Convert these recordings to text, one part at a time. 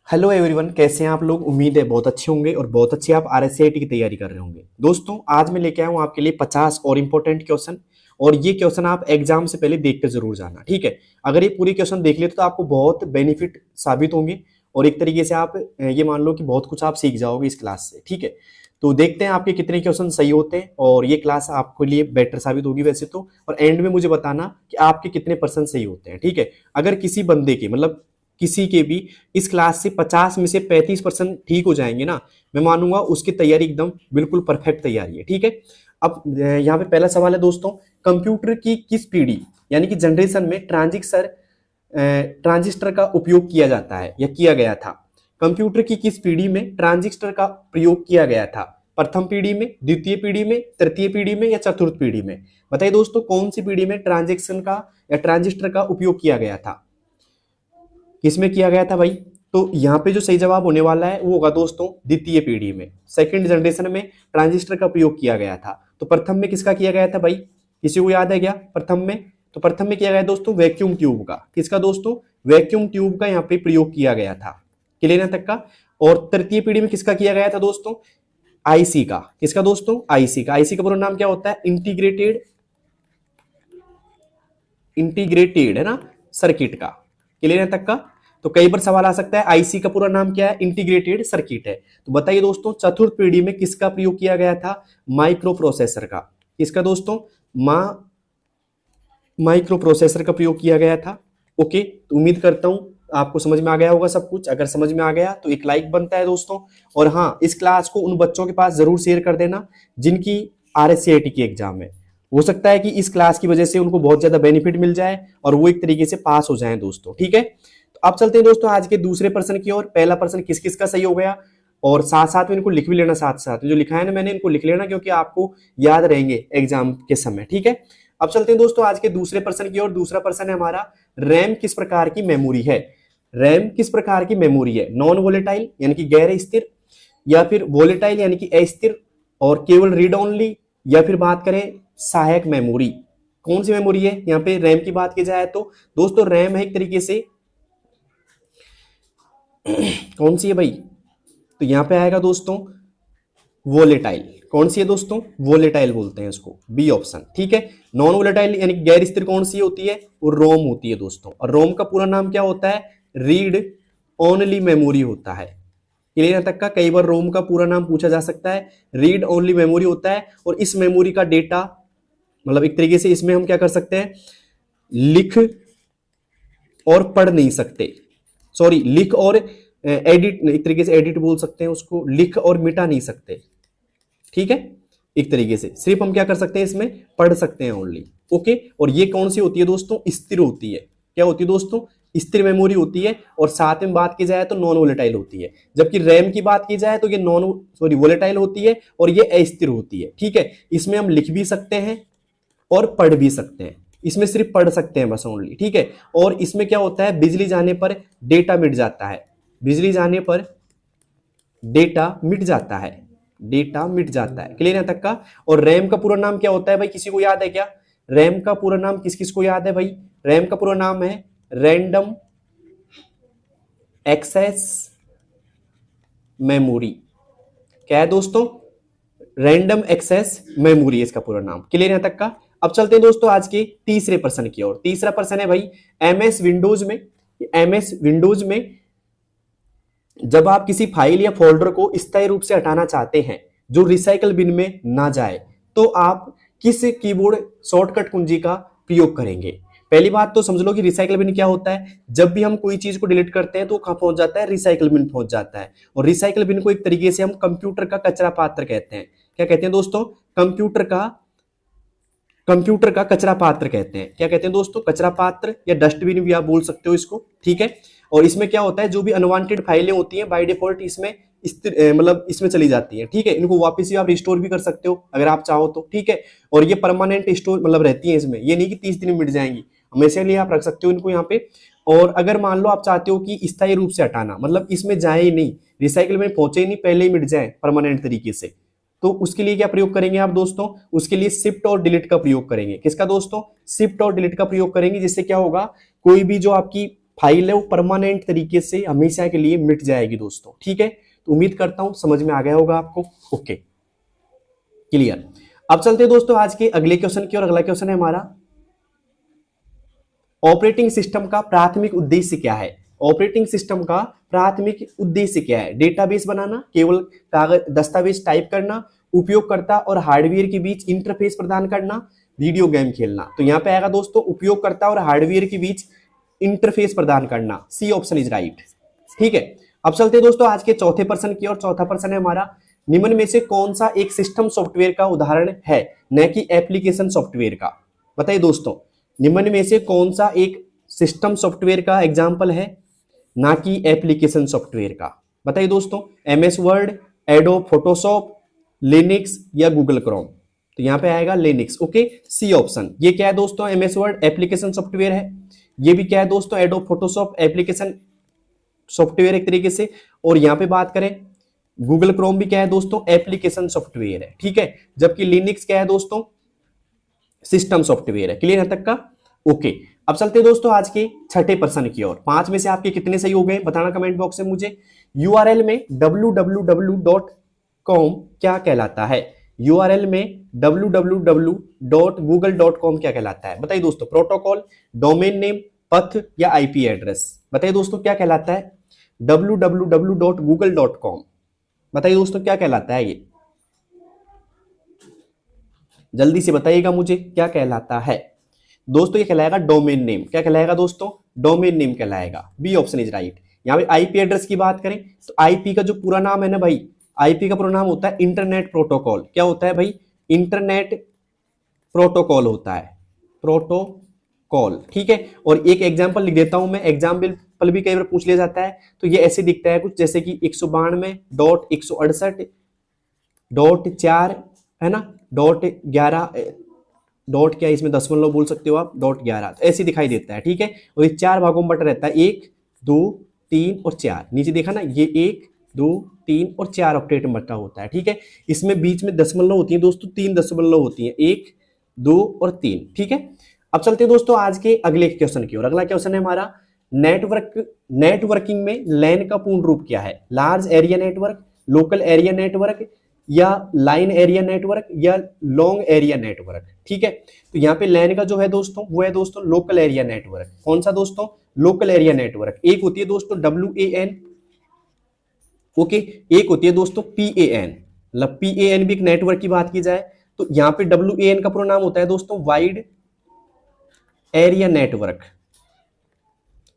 Hello everyone, कैसे हैं आप लोग। उम्मीद है बहुत अच्छे होंगे और बहुत अच्छे आप आरएससीआईटी की तैयारी कर रहे होंगे। दोस्तों आज मैं लेके आया हूँ आपके लिए 50 और इंपॉर्टेंट क्वेश्चन। और ये क्वेश्चन आप एग्जाम से पहले देख कर जरूर जाना, ठीक है। अगर ये पूरी क्वेश्चन देख लेते तो आपको बहुत बेनिफिट साबित होंगे और एक तरीके से आप ये मान लो कि बहुत कुछ आप सीख जाओगे इस क्लास से, ठीक है। तो देखते हैं आपके कितने क्वेश्चन सही होते हैं और ये क्लास आपके लिए बेटर साबित होगी वैसे तो। और एंड में मुझे बताना कि आपके कितने परसेंट सही होते हैं, ठीक है। अगर किसी बंदे के मतलब किसी के भी इस क्लास से 50 में से 35% ठीक हो जाएंगे ना, मैं मानूंगा उसकी तैयारी एकदम बिल्कुल परफेक्ट तैयारी है, ठीक है। अब यहाँ पे पहला सवाल है दोस्तों, कंप्यूटर की किस पीढ़ी यानी कि जनरेशन में ट्रांजिस्टर का उपयोग किया जाता है या किया गया था। कंप्यूटर की किस पीढ़ी में ट्रांजिस्टर का प्रयोग किया गया था? प्रथम पीढ़ी में, द्वितीय पीढ़ी में, तृतीय पीढ़ी में या चतुर्थ पीढ़ी में? बताइए दोस्तों, कौन सी पीढ़ी में ट्रांजेक्शन का या ट्रांजिस्टर का उपयोग किया गया था? किसमें किया गया था भाई? तो यहाँ पे जो सही जवाब होने वाला है वो होगा दोस्तों द्वितीय पीढ़ी में, सेकंड जनरेशन में ट्रांजिस्टर का प्रयोग किया गया था। तो प्रथम में किसका किया गया था भाई? किसी को याद है क्या प्रथम में? तो प्रथम में किया गया दोस्तों वैक्यूम ट्यूब का। किसका दोस्तों? वैक्यूम ट्यूब का यहाँ पे प्रयोग किया गया था। क्लियर है तक का? और तृतीय पीढ़ी में किसका किया गया था दोस्तों? आईसी का। किसका दोस्तों? आईसी का। आईसी का पूरा नाम क्या होता है? इंटीग्रेटेड है ना, सर्किट का। क्लियर है तक का? तो कई बार सवाल आ सकता है आईसी का पूरा नाम क्या है? इंटीग्रेटेड सर्किट है। तो बताइए दोस्तों, चतुर्थ पीढ़ी में किसका प्रयोग किया गया था? माइक्रो प्रोसेसर का। किसका दोस्तों? माइक्रो प्रोसेसर का प्रयोग किया गया था। ओके, तो उम्मीद करता हूं आपको समझ में आ गया होगा सब कुछ। अगर समझ में आ गया तो एक लाइक बनता है दोस्तों। और हाँ, इस क्लास को उन बच्चों के पास जरूर शेयर कर देना जिनकी आरएससीआईटी की एग्जाम है। हो सकता है कि इस क्लास की वजह से उनको बहुत ज्यादा बेनिफिट मिल जाए और वो एक तरीके से पास हो जाए दोस्तों, ठीक है। तो अब चलते हैं दोस्तों आज के दूसरे प्रश्न की ओर। पहला प्रश्न किस किस का सही हो गया, और साथ साथ में इनको लिख भी लेना, साथ साथ में जो लिखा है ना मैंने इनको लिख लेना क्योंकि आपको याद रहेंगे एग्जाम के समय, ठीक है। अब चलते हैं दोस्तों आज के दूसरे प्रश्न की ओर। दूसरा प्रश्न है हमारा, रैम किस प्रकार की मेमोरी है? रैम किस प्रकार की मेमोरी है? नॉन वोलेटाइल यानी कि गैर स्थिर, या फिर वोलेटाइल यानी कि अस्थिर, और केवल रीड ओनली, या फिर बात करें सहायक मेमोरी। कौन सी मेमोरी है यहाँ पे रैम की बात की जाए तो? दोस्तों रैम है एक तरीके से कौन सी है भाई? तो यहां पे आएगा दोस्तों वोलेटाइल। कौन सी है दोस्तों? वोलेटाइल बोलते हैं इसको, बी ऑप्शन, ठीक है। नॉन वोलेटाइल यानी गैर स्थिर कौन सी होती है? वो रोम होती है दोस्तों। और रोम का पूरा नाम क्या होता है? रीड ओनली मेमोरी होता है। क्लियर तक का? कई बार रोम का पूरा नाम पूछा जा सकता है। रीड ओनली मेमोरी होता है और इस मेमोरी का डेटा मतलब एक तरीके से इसमें हम क्या कर सकते हैं, लिख और पढ़ नहीं सकते। सॉरी, लिख और एडिट, एक तरीके से एडिट बोल सकते हैं उसको, लिख और मिटा नहीं सकते, ठीक है। एक तरीके से सिर्फ हम क्या कर सकते हैं, इसमें पढ़ सकते हैं ओनली। ओके, और ये कौन सी होती है दोस्तों? स्थिर होती है। क्या होती है दोस्तों? स्थिर मेमोरी होती है। और साथ में बात की जाए तो नॉन वोलेटाइल होती है। जबकि रैम की बात की जाए तो ये वोलेटाइल होती है और ये अस्थिर होती है, ठीक है। इसमें हम लिख भी सकते हैं और पढ़ भी सकते हैं। इसमें सिर्फ पढ़ सकते हैं बस ओनली, ठीक है। और इसमें क्या होता है, बिजली जाने पर डेटा मिट जाता है। बिजली जाने पर डेटा मिट जाता है, डेटा मिट जाता है। क्लियर है तक का? और रैम का पूरा नाम क्या होता है भाई? किसी को याद है क्या? रैम का पूरा नाम किस किस को याद है भाई? रैम का पूरा नाम है रैंडम एक्सेस मेमोरी। क्या है दोस्तों? रैंडम एक्सेस मेमोरी इसका पूरा नाम। क्लियर है तक का? अब चलते हैं दोस्तों आज के तीसरे प्रश्न की ओर। तीसरा प्रश्न है भाई, एमएस विंडोज में जब आप किसी फाइल या फोल्डर को स्थायी रूप से हटाना चाहते हैं जो रिसाइकल बिन में ना जाए, तो आप किस कीबोर्ड शॉर्टकट कुंजी का प्रयोग करेंगे? पहली बात तो समझ लो कि रिसाइकल बिन क्या होता है। जब भी हम कोई चीज को डिलीट करते हैं तो कहां पहुंच जाता है? रिसाइकल बिन पहुंच जाता है। और रिसाइकल बिन को एक तरीके से हम कंप्यूटर का कचरा पात्र कहते हैं। क्या कहते हैं दोस्तों? कंप्यूटर का कचरा पात्र कहते हैं। क्या कहते हैं दोस्तों? कचरा पात्र, या डस्टबिन भी आप बोल सकते हो इसको, ठीक है। और इसमें क्या होता है, जो भी अनवांटेड फाइलें होती हैं बाय डिफॉल्ट इसमें मतलब इसमें चली जाती है, ठीक है। इनको वापस भी आप रिस्टोर भी कर सकते हो अगर आप चाहो तो, ठीक है। और ये परमानेंट स्टोर मतलब रहती है इसमें, ये नहीं कि 30 दिन में मिट जाएंगी, हमेशा लिए आप रख सकते हो इनको यहाँ पे। और अगर मान लो आप चाहते हो कि स्थायी रूप से हटाना, मतलब इसमें जाए ही नहीं, रिसाइकल में पहुंचे ही नहीं, पहले ही मिट जाए परमानेंट तरीके से, तो उसके लिए क्या प्रयोग करेंगे आप दोस्तों? उसके लिए शिफ्ट और डिलीट का प्रयोग करेंगे। किसका दोस्तों? शिफ्ट और डिलीट का प्रयोग करेंगे। जिससे क्या होगा, कोई भी जो आपकी फाइल है वो परमानेंट तरीके से हमेशा के लिए मिट जाएगी दोस्तों, ठीक है। तो उम्मीद करता हूं समझ में आ गया होगा आपको। Okay, clear. अब चलते हैं दोस्तों आज के अगले क्वेश्चन की, और अगला क्वेश्चन है हमारा, ऑपरेटिंग सिस्टम का प्राथमिक उद्देश्य क्या है। ऑपरेटिंग सिस्टम का प्राथमिक उद्देश्य क्या है। डेटाबेस बनाना, केवल कागज दस्तावेज टाइप करना, उपयोगकर्ता और हार्डवेयर के बीच इंटरफेस प्रदान करना, वीडियो गेम खेलना। तो यहां पे आएगा दोस्तों उपयोगकर्ता और हार्डवेयर के बीच इंटरफेस प्रदान करना। सी ऑप्शन इज राइट, ठीक है। अब चलते हैं दोस्तों आज के चौथे प्रश्न की, और चौथा प्रश्न है हमारा, निम्न में से कौन सा एक सिस्टम सॉफ्टवेयर का उदाहरण है, न कि एप्लीकेशन सॉफ्टवेयर का। बताइए दोस्तों, निम्न में से कौन सा एक सिस्टम सॉफ्टवेयर का एग्जाम्पल है, ना कि एप्लीकेशन सॉफ्टवेयर का। बताइए दोस्तों, MS word, adobe Photoshop, Linux या गूगल क्रोम। तो यहां पे आएगा लिनक्स। Okay, C option. ये क्या है दोस्तों, एमएस वर्ड एप्लीकेशन सॉफ्टवेयर है। ये भी क्या है दोस्तों, एडोब फोटोशॉप एप्लीकेशन सॉफ्टवेयर एक तरीके से। और यहां पे बात करें गूगल क्रोम भी क्या है दोस्तों, एप्लीकेशन सॉफ्टवेयर है, ठीक है। जबकि लिनक्स क्या है दोस्तों, सिस्टम सॉफ्टवेयर है। क्लियर है तक का। ओके, अब चलते हैं दोस्तों आज के छठे प्रश्न की ओर। 5 में से आपके कितने सही हो गए बताना कमेंट बॉक्स में मुझे। यूआरएल में www.com क्या कहलाता है। यूआरएल में www.google.com क्या कहलाता है। बताइए दोस्तों, प्रोटोकॉल, डोमेन नेम, पथ या आईपी एड्रेस। बताइए दोस्तों क्या कहलाता है www.google.com। बताइए दोस्तों क्या कहलाता है ये, जल्दी से बताइएगा मुझे क्या कहलाता है दोस्तों। ये कहलाएगा डोमेन नेम। क्या कहलाएगा दोस्तों, डोमेन नेम कहलाएगा। B option is right. यहाँ पे आईपी एड्रेस की बात करें तो आईपी का जो पूरा नाम है ना भाई, आईपी का पूरा नाम होता है इंटरनेट प्रोटोकॉल। क्या होता है भाई, इंटरनेट प्रोटोकॉल होता है, प्रोटोकॉल, ठीक है। और एक एग्जांपल लिख देता हूं मैं, एग्जाम्पल भी कई बार पूछ लिया जाता है। तो ये ऐसे दिखता है कुछ जैसे कि 192.168.4 है ना, .11 डॉट क्या इसमें दशमलव बोल सकते हो आप, .11 ऐसे दिखाई देता है, ठीक है। और ये 4 भागों में बटा रहता है, 1 2 3 और 4। नीचे देखा ना, ये 1 2 3 और 4 ऑक्टेट में बटा होता है, ठीक है। इसमें बीच में दशमलव होती है दोस्तों, 3 दशमलव होती है, 1 2 और 3, ठीक है। अब चलते हैं दोस्तों आज के अगले क्वेश्चन की ओर। अगला क्वेश्चन है हमारा, नेटवर्किंग में लैन का पूर्ण रूप क्या है। Large area network, local area network या लाइन एरिया नेटवर्क या लॉन्ग एरिया नेटवर्क, ठीक है। तो यहाँ पे लैन का जो है दोस्तों वो है दोस्तों लोकल एरिया नेटवर्क। कौन सा दोस्तों, लोकल एरिया नेटवर्क। एक होती है दोस्तों WAN, ओके, एक होती है दोस्तों PAN। मतलब PAN भी एक नेटवर्क की बात की जाए तो यहाँ पे WAN का पूरा नाम होता है दोस्तों wide area network,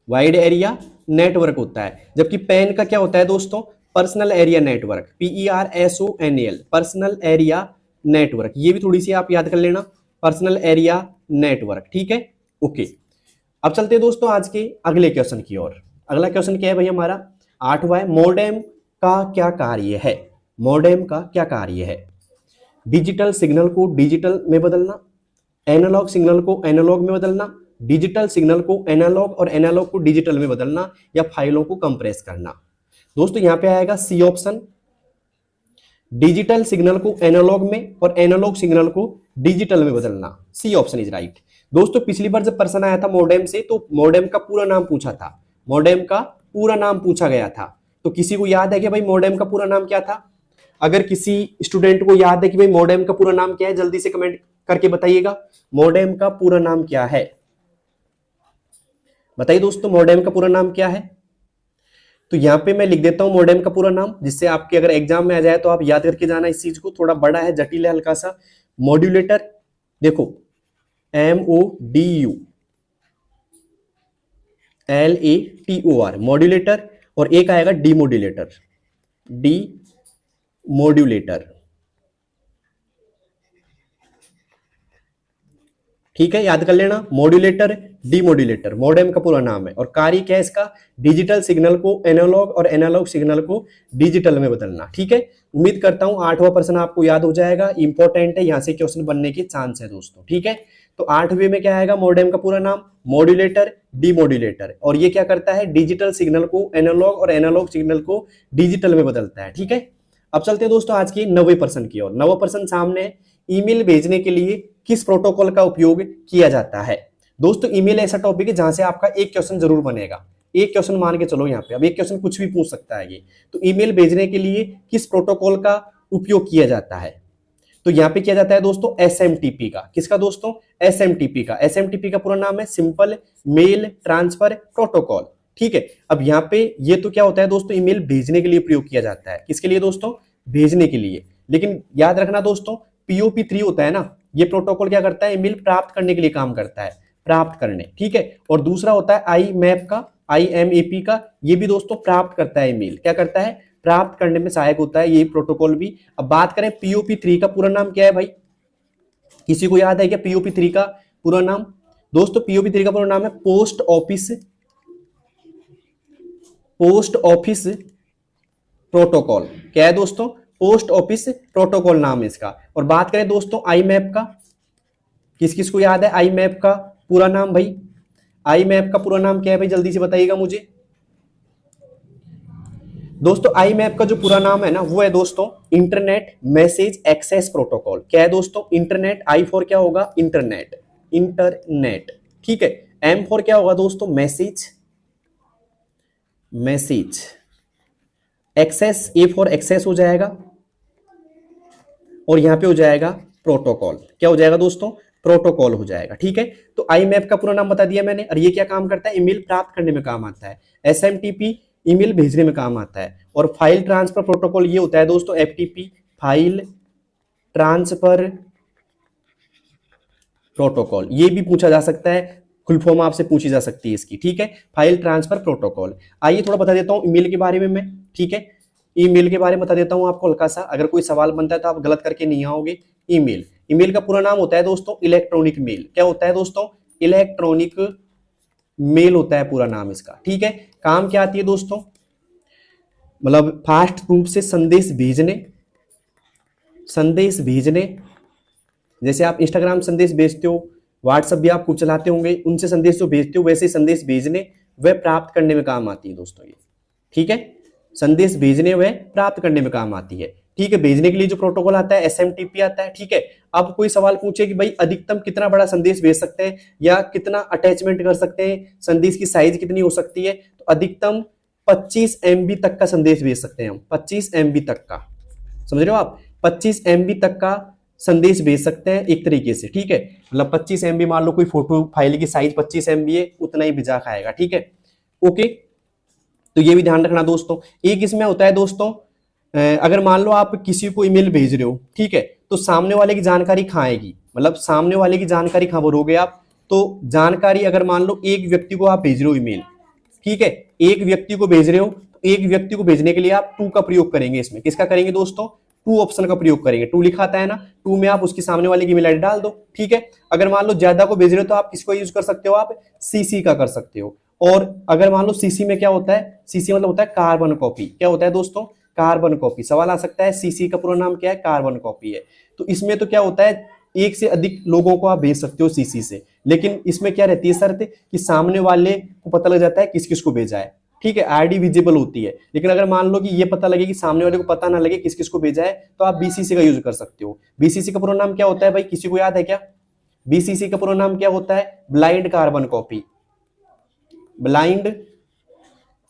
wide area network होता है। जबकि पैन का क्या होता है दोस्तों, personal area network, PERSONAL, personal area network. ये भी थोड़ी सी आप याद कर लेना, पर्सनल एरिया नेटवर्क, ठीक है। ओके, अब चलते हैं दोस्तों आज के अगले क्वेश्चन की ओर। अगला क्वेश्चन क्या है भाई हमारा, 8वां है, मोडेम का क्या कार्य है। मोडेम का क्या कार्य है। डिजिटल सिग्नल को डिजिटल में बदलना, एनालॉग सिग्नल को एनालॉग में बदलना, डिजिटल सिग्नल को एनालॉग और एनालॉग को डिजिटल में बदलना, या फाइलों को कंप्रेस करना। दोस्तों यहां पे आएगा सी ऑप्शन, डिजिटल सिग्नल को एनालॉग में और एनालॉग सिग्नल को डिजिटल में बदलना। C option is right. दोस्तों पिछली बार जब प्रश्न आया था मोडेम से तो मोडेम का पूरा नाम पूछा था, मोडेम का पूरा नाम पूछा गया था। तो किसी को याद है कि भाई मोडेम का पूरा नाम क्या था। अगर किसी स्टूडेंट को याद है कि भाई मोडेम का पूरा नाम क्या है, जल्दी से कमेंट करके बताइएगा मोडेम का पूरा नाम क्या है। बताइए दोस्तों मोडेम का पूरा नाम क्या है। तो यहां पे मैं लिख देता हूं मोडेम का पूरा नाम, जिससे आपके अगर एग्जाम में आ जाए तो आप याद करके जाना इस चीज को। थोड़ा बड़ा है, जटिल है हल्का सा। मॉड्यूलेटर, देखो MODULATOR मॉड्यूलेटर, और एक आएगा डीमोड्यूलेटर, डीमोड्यूलेटर, ठीक है, याद कर लेना मॉड्यूलेटर डीमोड्यूलेटर मॉडेम का पूरा नाम है। और कार्य क्या है इसका, डिजिटल सिग्नल को एनालॉग और एनालॉग सिग्नल को डिजिटल में बदलना, ठीक है। उम्मीद करता हूं 8वां प्रश्न आपको याद हो जाएगा, इंपॉर्टेंट है, यहां से क्वेश्चन बनने के चांस है दोस्तों, ठीक है। तो 8वें में क्या आएगा, मॉडेम का पूरा नाम मॉड्यूलेटर डीमोड्यूलेटर, और ये क्या करता है, डिजिटल सिग्नल को एनालॉग और एनालॉग सिग्नल को डिजिटल में बदलता है, ठीक है। अब चलते हैं दोस्तों आज की 9वें प्रश्न की ओर। 9वां प्रश्न सामने, ईमेल भेजने के लिए किस प्रोटोकॉल का उपयोग किया जाता है। दोस्तों ईमेल ऐसा टॉपिक है जहां से आपका एक क्वेश्चन जरूर बनेगा, एक क्वेश्चन मान के चलो यहाँ पे, अब एक क्वेश्चन कुछ भी पूछ सकता है ये। तो ईमेल भेजने के लिए किस प्रोटोकॉल का उपयोग किया जाता है? तो यहाँ पे किया जाता है दोस्तों एसएमटीपी का। किसका दोस्तों? एसएमटीपी का। एसएमटीपी का पूरा नाम है सिंपल मेल ट्रांसफर प्रोटोकॉल। ठीक है, अब यहाँ पे ये तो क्या होता है दोस्तों, ईमेल भेजने के लिए प्रयोग किया जाता है। किसके लिए दोस्तों? भेजने के लिए। लेकिन याद रखना दोस्तों, POP3 होता है ना, ये प्रोटोकॉल क्या करता है? ईमेल प्राप्त करने के लिए काम करता है, प्राप्त करने। ठीक है, और दूसरा होता है IMAP का, IMAP का, ये भी दोस्तों प्राप्त करता है ईमेल। क्या करता है? प्राप्त करने में सहायक होता है ये प्रोटोकॉल भी। अब बात करें POP3 का पूरा नाम क्या है भाई? किसी को याद है क्या POP3 का पूरा नाम? दोस्तों POP3 का पूरा नाम है पोस्ट ऑफिस प्रोटोकॉल। क्या है दोस्तों? पोस्ट ऑफिस प्रोटोकॉल नाम है इसका। और बात करें दोस्तों IMAP का, किस किस को याद है IMAP का पूरा नाम भाई? IMAP का पूरा नाम क्या है भाई, जल्दी से बताइएगा मुझे। दोस्तों IMAP का जो पूरा नाम है ना, वो है दोस्तों इंटरनेट मैसेज एक्सेस प्रोटोकॉल। क्या है दोस्तों? इंटरनेट, I फॉर क्या होगा? इंटरनेट। ठीक है, M फॉर क्या होगा दोस्तों? Message. Access, A for access हो जाएगा, और यहां पे हो जाएगा प्रोटोकॉल। क्या हो जाएगा दोस्तों? प्रोटोकॉल हो जाएगा। ठीक है, तो IMAP का पूरा नाम बता दिया मैंने। और ये क्या काम करता है? ईमेल प्राप्त करने में काम आता है। SMTP ईमेल भेजने में काम आता है। और फाइल ट्रांसफर प्रोटोकॉल ये होता है दोस्तों FTP, फाइल ट्रांसफर प्रोटोकॉल। ये भी पूछा जा सकता है, फुल फॉर्म आपसे पूछी जा सकती है इसकी। ठीक है, फाइल ट्रांसफर प्रोटोकॉल। आइए थोड़ा बता देता हूं ईमेल के बारे में मैं। ठीक है, ईमेल के बारे में बता देता हूं आपको हल्का सा, अगर कोई सवाल बनता है तो आप गलत करके नहीं आओगे। ईमेल का पूरा नाम होता है दोस्तों इलेक्ट्रॉनिक मेल। क्या होता है दोस्तों? इलेक्ट्रॉनिक मेल होता है पूरा नाम इसका। ठीक है, काम क्या आती है दोस्तों? मतलब फास्ट रूप से संदेश भेजने। जैसे आप इंस्टाग्राम संदेश भेजते हो, व्हाट्सएप भी आप खूब चलाते होंगे, उनसे संदेश जो भेजते हो, वैसे संदेश भेजने व प्राप्त करने में काम आती है दोस्तों ये। ठीक है, संदेश भेजने व प्राप्त करने में काम आती है। ठीक है, भेजने के लिए जो प्रोटोकॉल आता है SMTP आता है। ठीक है, अब कोई सवाल पूछे कि भाई अधिकतम कितना बड़ा संदेश भेज सकते हैं या कितना अटैचमेंट कर सकते हैं, संदेश की साइज कितनी हो सकती है, तो अधिकतम 25 MB तक का संदेश भेज सकते हैं हम। 25 MB तक का, समझ रहे हो आप? 25 MB तक का संदेश भेज सकते हैं एक तरीके से। ठीक है, मतलब 25 MB, मान लो कोई फोटो फाइल की साइज 25 MB है, उतना ही भिजा खाएगा। ठीक है, ओके, तो ये भी ध्यान रखना दोस्तों। एक इसमें होता है दोस्तों, अगर मान लो आप किसी को ईमेल भेज रहे हो, ठीक है, तो सामने वाले की जानकारी कहाँ आएगी? मतलब सामने वाले की जानकारी कहाँ भरोगे आप? तो जानकारी, अगर मान लो एक व्यक्ति को आप भेज रहे हो ईमेल, ठीक है, एक व्यक्ति को भेज रहे हो, तो एक व्यक्ति को भेजने के लिए आप टू का प्रयोग करेंगे। इसमें किसका करेंगे दोस्तों? टू ऑप्शन का प्रयोग करेंगे। टू लिखा आता है ना, टू में आप उसकी सामने वाले की ईमेल आईडी डाल दो। ठीक है, अगर मान लो ज्यादा को भेज रहे हो तो आप किसको यूज कर सकते हो? आप CC का कर सकते हो। और अगर मान लो CC में क्या होता है? CC मतलब होता है कार्बन कॉपी। क्या होता है दोस्तों? Carbon copy. सवाल आ सकता है CC का पूरा नाम क्या है? कार्बन कॉपी है। तो इसमें तो क्या होता है, एक से अधिक लोगों को आप भेज सकते हो CC से, लेकिन इसमें क्या रहती है शर्त कि सामने वाले को पता लग जाता है किस किस को भेजा है। ठीक है, आईडी विजिबल होती है। लेकिन अगर मान लो कि ये पता लगे कि सामने वाले को पता ना लगे किस किस को भेजा है, तो आप BCC का यूज कर सकते हो। BCC का पूरा नाम क्या होता है भाई, किसी को याद है क्या? BCC का पूरा नाम क्या होता है? Blind carbon copy. Blind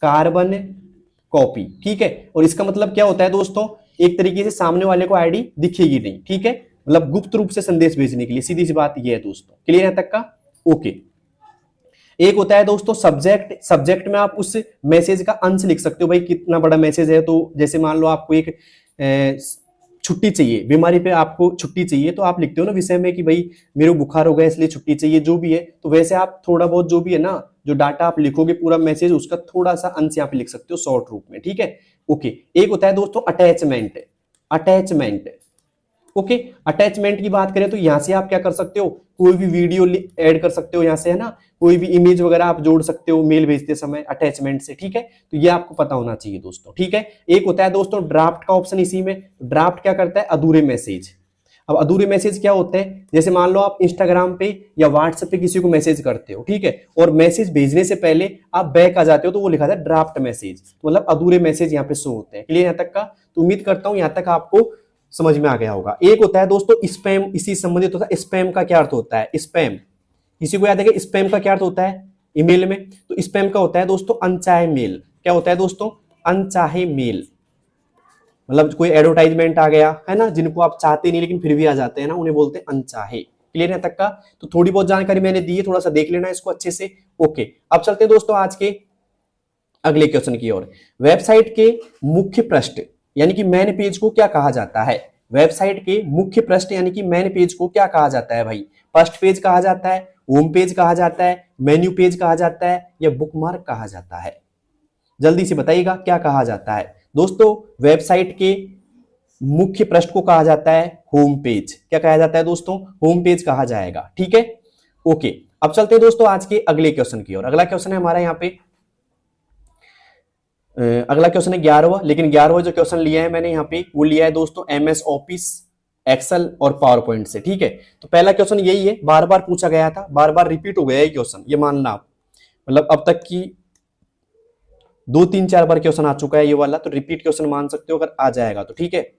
carbon copy. ठीक है, और इसका मतलब क्या होता है दोस्तों? एक तरीके से सामने वाले को आईडी दिखेगी नहीं। ठीक है, मतलब गुप्त रूप से संदेश भेजने के लिए, सीधी सी बात ये है दोस्तों। क्लियर है तक का? ओके। एक होता है दोस्तों सब्जेक्ट। सब्जेक्ट में आप उस मैसेज का अंश लिख सकते हो, भाई कितना बड़ा मैसेज है। तो जैसे मान लो आपको एक छुट्टी चाहिए, बीमारी पे आपको छुट्टी चाहिए, तो आप लिखते हो ना विषय में कि भाई मेरे को बुखार हो गया इसलिए छुट्टी चाहिए, जो भी है। तो वैसे आप थोड़ा बहुत जो भी है ना, जो डाटा आप लिखोगे पूरा मैसेज, उसका थोड़ा सा अंश यहाँ पे लिख सकते हो शॉर्ट रूप में। ठीक है, ओके। एक होता है दोस्तों अटैचमेंट। ओके, अटैचमेंट की बात करें तो यहां से आप क्या कर सकते हो? कोई भी वीडियो ऐड कर सकते हो यहाँ से, है ना, कोई भी इमेज वगैरह आप जोड़ सकते हो मेल भेजते समय अटैचमेंट से। ठीक है, तो ये आपको पता होना चाहिए दोस्तों। ठीक है, एक होता है दोस्तों ड्राफ्ट का ऑप्शन। इसी में ड्राफ्ट क्या करता है? अधूरे मैसेज। अब अधूरे मैसेज क्या होते हैं? जैसे मान लो आप इंस्टाग्राम पे या व्हाट्सएप पे किसी को मैसेज करते हो, ठीक है, और मैसेज भेजने से पहले आप बैक आ जाते हो, तो वो लिखा था ड्राफ्ट मैसेज, मतलब अधूरे मैसेज यहाँ पे शो होते हैं। क्लियर यहाँ तक का? तो उम्मीद करता हूं यहाँ तक आपको समझ में आ गया होगा। एक होता है दोस्तों स्पैम, इसी संबंधित होता है। स्पैम का क्या अर्थ होता है? स्पैम किसी को याद है कि स्पैम का क्या अर्थ होता है ईमेल में? तो स्पैम का होता है दोस्तों अनचाहे मेल। क्या होता है दोस्तों? अनचाहे मेल। मतलब कोई एडवर्टाइजमेंट आ गया है ना, जिनको आप चाहते नहीं लेकिन फिर भी आ जाते हैं ना, उन्हें बोलते हैं अनचाहे। क्लियर है तक का? तो थोड़ी बहुत जानकारी मैंने दी है, थोड़ा सा देख लेना इसको अच्छे से। ओके, अब चलते हैं दोस्तों आज के अगले क्वेश्चन की ओर। वेबसाइट के मुख्य पृष्ठ यानी कि मेन पेज को क्या कहा जाता है? वेबसाइट के मुख्य पृष्ठ यानी कि मेन पेज को क्या कहा जाता है भाई? फर्स्ट पेज कहा जाता है, होम पेज कहा जाता है, मेन्यू पेज कहा जाता है, या बुकमार्क कहा जाता है? जल्दी से बताइएगा क्या कहा जाता है दोस्तों? वेबसाइट के मुख्य पृष्ठ को कहा जाता है होम पेज। क्या कहा जाता है दोस्तों? होम पेज कहा जाएगा। ठीक है, ओके। अब चलते हैं दोस्तों आज के अगले क्वेश्चन की ओर। अगला क्वेश्चन है हमारा यहाँ पे, अगला क्वेश्चन है 11वां, लेकिन 11वां जो क्वेश्चन लिया है मैंने यहाँ पे वो लिया है दोस्तों MS ऑफिस, एक्सेल और पावर पॉइंट से। ठीक है, तो पहला क्वेश्चन यही है, बार बार पूछा गया था, बार बार रिपीट हो गया है क्वेश्चन, ये मानना आप। मतलब अब तक की 2-3-4 बार क्वेश्चन आ चुका है ये वाला, तो रिपीट क्वेश्चन मान सकते हो अगर आ जाएगा तो। ठीक है,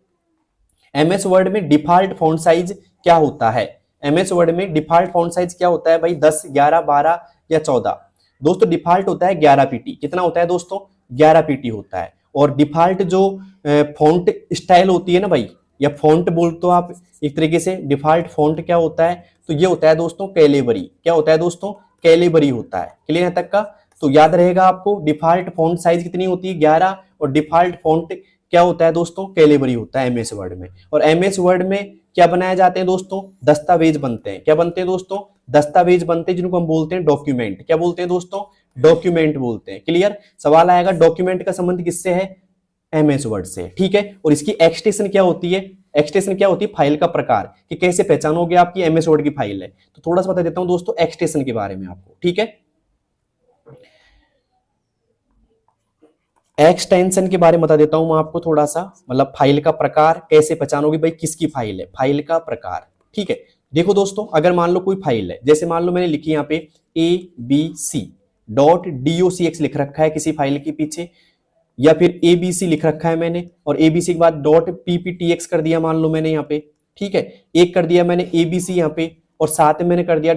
MS वर्ड में डिफॉल्ट फॉन्ट साइज क्या होता है? MS वर्ड में डिफॉल्ट फॉन्ट साइज क्या होता है भाई? 10, 11, 12 या 14? दोस्तों डिफॉल्ट होता है 11 पीटी। कितना होता है दोस्तों? 11 पीटी होता है। और डिफॉल्ट जो फॉन्ट स्टाइल होती है ना भाई, या फॉन्ट बोल तो आप एक तरीके से, डिफॉल्ट फॉन्ट क्या होता है? तो ये होता है दोस्तों कैलिबरी। क्या होता है दोस्तों? कैलिबरी होता है। क्लियर है तक का? तो याद रहेगा आपको, डिफॉल्ट फॉन्ट साइज कितनी होती है? 11। और डिफॉल्ट फॉन्ट क्या होता है दोस्तों? कैलिबरी होता है MS वर्ड में। और MS वर्ड में क्या बनाए जाते हैं दोस्तों? दस्तावेज बनते हैं। क्या बनते हैं दोस्तों? दस्तावेज बनते हैं, जिनको हम बोलते हैं डॉक्यूमेंट। क्या बोलते हैं दोस्तों? डॉक्यूमेंट बोलते हैं। क्लियर? सवाल आएगा डॉक्यूमेंट का संबंध किससे है? MS वर्ड से। ठीक है, और इसकी एक्सटेंशन क्या होती है? एक्सटेंशन क्या होती है? फाइल का प्रकार, कि कैसे पहचानोगे आपकी MS वर्ड की फाइल है। तो थोड़ा सा बता देता हूं दोस्तों एक्सटेंशन के बारे में आपको। ठीक है, एक्सटेंशन के बारे में बता देता हूं मैं आपको थोड़ा सा। मतलब फाइल का प्रकार कैसे पहचानोगे भाई किसकी फाइल है? फाइल का प्रकार। ठीक है, देखो दोस्तों, अगर मान लो कोई फाइल है, जैसे मान लो मैंने लिखी यहाँ पे abc.docx लिख रखा है किसी फाइल के पीछे, या फिर ABC लिख रखा है मैंने, और ABC के बाद .pptx कर दिया मान लो मैंने यहाँ पे। ठीक है, एक कर दिया मैंने ABC यहाँ पे, और साथ में मैंने कर दिया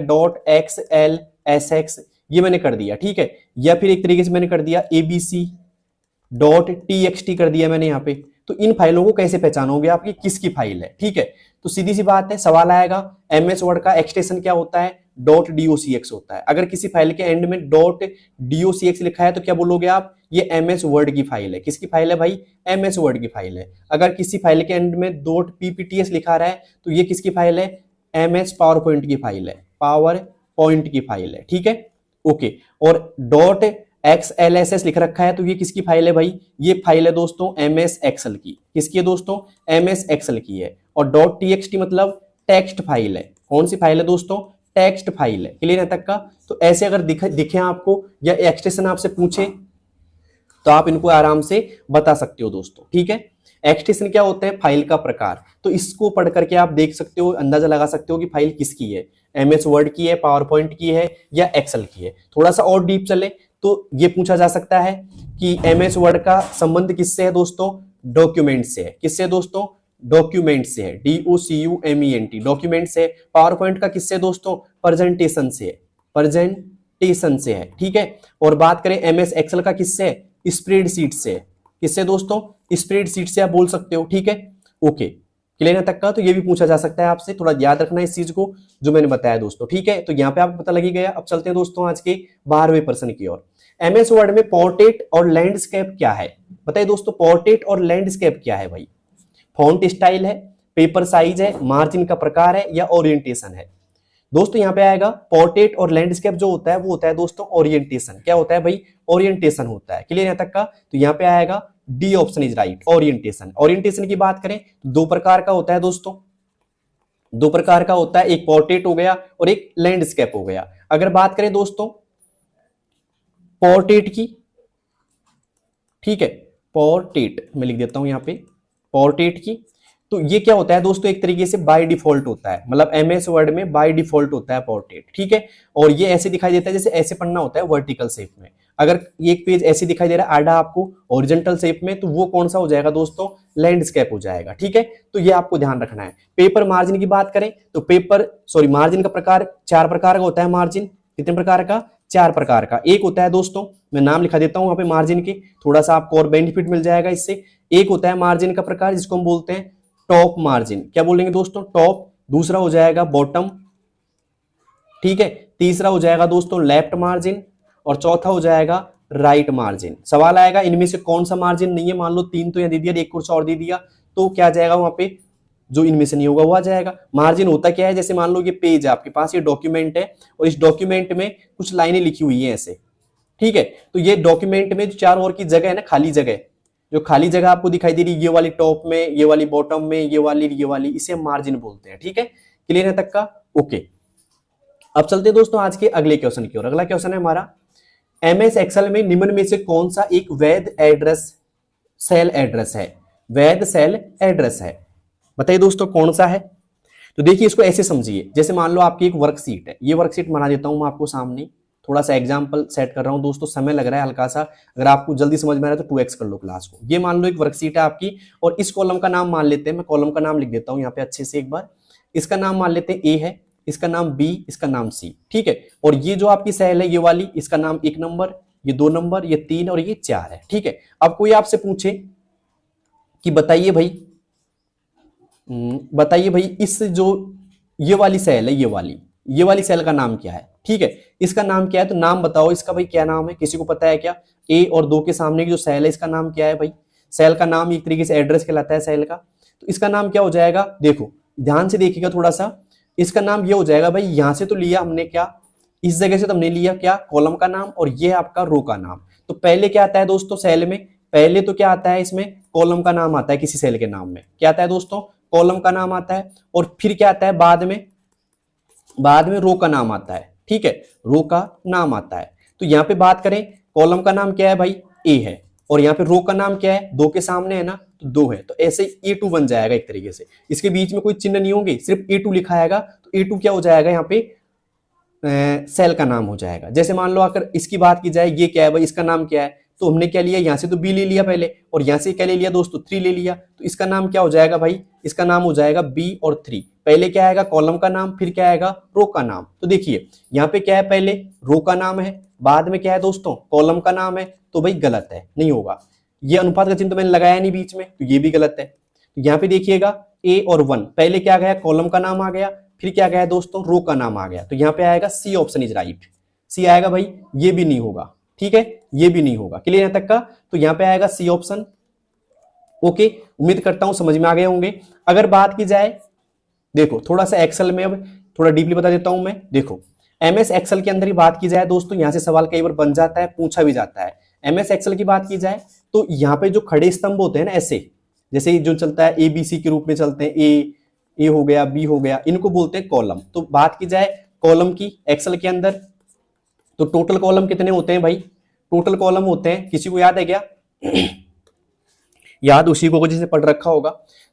.xlsx, ये मैंने कर दिया। ठीक है, या फिर एक तरीके से मैंने कर दिया abc.txt कर दिया मैंने यहाँ पे। तो इन फाइलों को कैसे पहचानोगे आपकी किसकी फाइल है? ठीक है, तो सीधी सी बात है, सवाल आएगा MS वर्ड का एक्सटेंशन क्या होता है? .docx होता है। अगर किसी फाइल के एंड में .docx लिखा है तो क्या बोलोगे आप? ये MS वर्ड की फाइल है। किसकी फाइल है भाई? MS वर्ड की फाइल है। अगर किसी फाइल के एंड में .ppts लिखा रहा है तो ये किसकी फाइल है? MS पावर पॉइंट की फाइल है। पावर पॉइंट की फाइल है। ठीक है, ओके। और .xlss लिख रखा है तो ये किसकी फाइल है भाई? ये फाइल है दोस्तों MS एक्सेल की। किसकी है दोस्तों? MS एक्सेल की है। और .txt मतलब टेक्स्ट फाइल है। कौन सी फाइल है दोस्तों? टेक्स्ट फाइल है। क्लियर है तक का? तो ऐसे अगर दिखे आपको या एक्सटेंशन आपसे पूछे तो आप इनको आराम से बता सकते हो दोस्तों। ठीक है, एक्सटेंशन क्या होते हैं? फाइल का प्रकार। तो इसको पढ़ करके आप देख सकते हो, अंदाजा लगा सकते हो कि फाइल किसकी है, MS वर्ड की है, पावर पॉइंट की है, या एक्सेल की है। थोड़ा सा और डीप चले तो ये पूछा जा सकता है कि MS वर्ड का संबंध किससे है दोस्तों? डॉक्यूमेंट से है। किससे दोस्तों? डॉक्यूमेंट से है। DOCUMENT, डॉक्यूमेंट से। पावर पॉइंट का किससे दोस्तों? प्रेजेंटेशन से है। प्रेजेंटेशन से है। ठीक है, और बात करें MS एक्सेल का किससे है? स्प्रेडशीट से। किससे दोस्तों? स्प्रेडशीट से आप बोल सकते हो। ठीक है, ओके। क्लियर है तक का? तो ये भी पूछा जा सकता है आपसे, थोड़ा याद रखना इस चीज को जो मैंने बताया दोस्तों। ठीक है, तो यहाँ पे आपको पता लगी गया। अब चलते हैं दोस्तों आज के 12वें प्रश्न की ओर। MS वर्ड में पोर्ट्रेट और लैंडस्केप क्या है? बताइए दोस्तों, पोर्ट्रेट और लैंडस्केप क्या है भाई? फॉन्ट स्टाइल है, पेपर साइज है, मार्जिन का प्रकार है, या ओरिएंटेशन है? दोस्तों यहाँ पे आएगा पोर्ट्रेट और लैंडस्केप जो होता है वो होता है दोस्तों ओरिएंटेशन। क्या होता है भाई? ओरिएंटेशन होता है। क्लियर यहाँ तक का? तो यहाँ पे आएगा D option is right, orientation. Orientation की बात करें तो दो प्रकार का होता है दोस्तों, दो प्रकार का होता है, एक पोर्ट्रेट हो गया और एक लैंडस्केप हो गया। अगर बात करें दोस्तों पोर्ट्रेट की, ठीक है, पोर्ट्रेट मैं लिख देता हूं यहां पे, पोर्ट्रेट की, तो ये क्या होता है दोस्तों? एक तरीके से बाय डिफॉल्ट होता है, मतलब MS वर्ड में बाय डिफॉल्ट होता है पोर्ट्रेट। ठीक है, और ये ऐसे दिखाई देता है जैसे ऐसे पढ़ना होता है वर्टिकल शेप में। अगर एक पेज ऐसे दिखाई दे रहा है आधा आपको हॉरिजॉन्टल शेप में, तो वो कौन सा हो जाएगा दोस्तों, लैंडस्केप हो जाएगा। ठीक है, तो ये आपको ध्यान रखना है। पेपर मार्जिन की बात करें तो मार्जिन का प्रकार 4 प्रकार का होता है। मार्जिन कितने प्रकार का, 4 प्रकार का। एक होता है दोस्तों, मैं नाम लिखा देता हूं वहां पे मार्जिन के, थोड़ा सा आपको और बेनिफिट मिल जाएगा इससे। एक होता है मार्जिन का प्रकार जिसको हम बोलते हैं टॉप मार्जिन। क्या बोलेंगे दोस्तों, टॉप। दूसरा हो जाएगा बॉटम, ठीक है। तीसरा हो जाएगा दोस्तों लेफ्ट मार्जिन, और चौथा हो जाएगा राइट मार्जिन। सवाल आएगा इनमें से कौन सा मार्जिन नहीं है, मान लो 3 तो यहाँ दे दिया, एक कुछ और दे दिया, तो क्या जाएगा वहां पे, जो इनमें से नहीं होगा वो आ जाएगा। मार्जिन होता क्या है, जैसे मान लो ये पेज आपके पास, ये डॉक्यूमेंट है और इस डॉक्यूमेंट में कुछ लाइनें लिखी हुई है ऐसे, ठीक है। तो ये डॉक्यूमेंट में जो चारों ओर की जगह है ना, खाली जगह, जो खाली जगह आपको दिखाई दे रही है, ये वाली टॉप में, ये वाली बॉटम में, ये वाली, इसे हम मार्जिन बोलते हैं। ठीक है, क्लियर है तक का, ओके। अब चलते हैं दोस्तों आज के अगले क्वेश्चन की ओर। अगला क्वेश्चन है हमारा, एमएस एक्सेल में निम्न में से कौन सा एक वैध एड्रेस सेल एड्रेस है, वैध सेल एड्रेस है, बताइए दोस्तों कौन सा है। तो देखिए इसको ऐसे समझिए, जैसे मान लो आपकी एक वर्कशीट है, ये वर्कशीट बना देता हूं मैं आपको सामने, थोड़ा सा एग्जांपल सेट कर रहा हूं दोस्तों, समय लग रहा है हल्का सा, अगर आपको जल्दी समझ में आ रहा है तो 2x कर लो क्लास को। ये मान लो एक वर्कशीट है आपकी, और इस कॉलम का नाम मान लेते हैं, मैं कॉलम का नाम लिख देता हूं यहाँ पे अच्छे से एक बार। इसका नाम मान लेते हैं ए है, इसका नाम बी, इसका नाम सी, ठीक है। और ये जो आपकी सेल है ये वाली, इसका नाम 1 नंबर, ये 2 नंबर, ये 3 और ये 4 है, ठीक है। अब कोई आपसे पूछे कि बताइए भाई इस जो ये वाली सेल है, ये वाली सेल का नाम क्या है, ठीक है। इसका नाम क्या है, तो नाम बताओ इसका भाई, क्या नाम है, किसी को पता है क्या। ए और 2 के सामने की जो सेल है इसका नाम क्या है भाई, सेल का नाम एक तरीके से एड्रेस कहलाता है सेल का, तो इसका नाम क्या हो जाएगा, देखो ध्यान से देखिएगा थोड़ा सा, इसका नाम ये हो जाएगा भाई, यहां से तो लिया हमने क्या, इस जगह से तो हमने लिया क्या, कॉलम का नाम, और ये आपका रो का नाम। तो पहले क्या आता है दोस्तों सेल में, पहले तो क्या आता है इसमें, कॉलम का नाम आता है, किसी सेल के नाम में क्या आता है दोस्तों, कॉलम का नाम आता है, और फिर क्या आता है बाद में रो का नाम आता है, ठीक है, रो का नाम आता है। तो यहाँ पे बात करें, कॉलम का नाम क्या है भाई, ए है, और यहाँ पे रो का नाम क्या है, 2 के सामने है ना, तो 2 है, तो ऐसे A2 बन जाएगा एक तरीके से। इसके बीच में कोई चिन्ह नहीं होंगे, सिर्फ A2 लिखा आएगा, तो A2 क्या हो जाएगा यहाँ पे, सेल का नाम हो जाएगा। जैसे मान लो अगर इसकी बात की जाए, ये क्या है भाई, इसका नाम क्या है, तो हमने क्या लिया, यहाँ से तो बी ले लिया पहले, और यहाँ से क्या ले लिया दोस्तों, 3 ले लिया, तो इसका नाम क्या हो जाएगा भाई, इसका नाम हो जाएगा बी और 3। पहले क्या आएगा, कॉलम का नाम, फिर क्या आएगा, रो का नाम। तो देखिए यहाँ पे क्या है, पहले रो का नाम है, बाद में क्या है दोस्तों, कॉलम का नाम है, तो भाई गलत है, नहीं होगा। ये अनुपात का चिन्ह तो मैंने लगाया नहीं बीच में, तो ये भी गलत है। तो यहाँ पे देखिएगा ए और 1, पहले क्या गया, कॉलम का नाम आ गया, फिर क्या गया दोस्तों, रो का नाम आ गया, तो यहाँ पे आएगा सी ऑप्शन इज राइट, सी आएगा भाई, ये भी नहीं होगा, ठीक है, ये भी नहीं होगा। क्लियर यहां तक का, तो यहाँ पे आएगा सी ऑप्शन। ओके, उम्मीद करता हूं समझ में आ गए होंगे। अगर बात की जाए, देखो थोड़ा सा एक्सेल में अब थोड़ा डीपली बता देता हूं मैं। देखो एमएस एक्सेल के अंदर ही बात की जाए दोस्तों, यहां से सवाल कई बार बन जाता है, पूछा भी जाता है। एमएस एक्सेल की बात की जाए तो यहाँ पे जो खड़े स्तंभ होते हैं ना, ऐसे जैसे जो चलता है एबीसी के रूप में चलते हैं, ए हो गया, बी हो गया, इनको बोलते हैं कॉलम। तो बात की जाए कॉलम की एक्सेल के अंदर, तो टोटल कॉलम कितने होते हैं भाई, टोटल कॉलम होते हैं, किसी को याद है क्या याद उसी को जिसे पढ़ रखा होगा।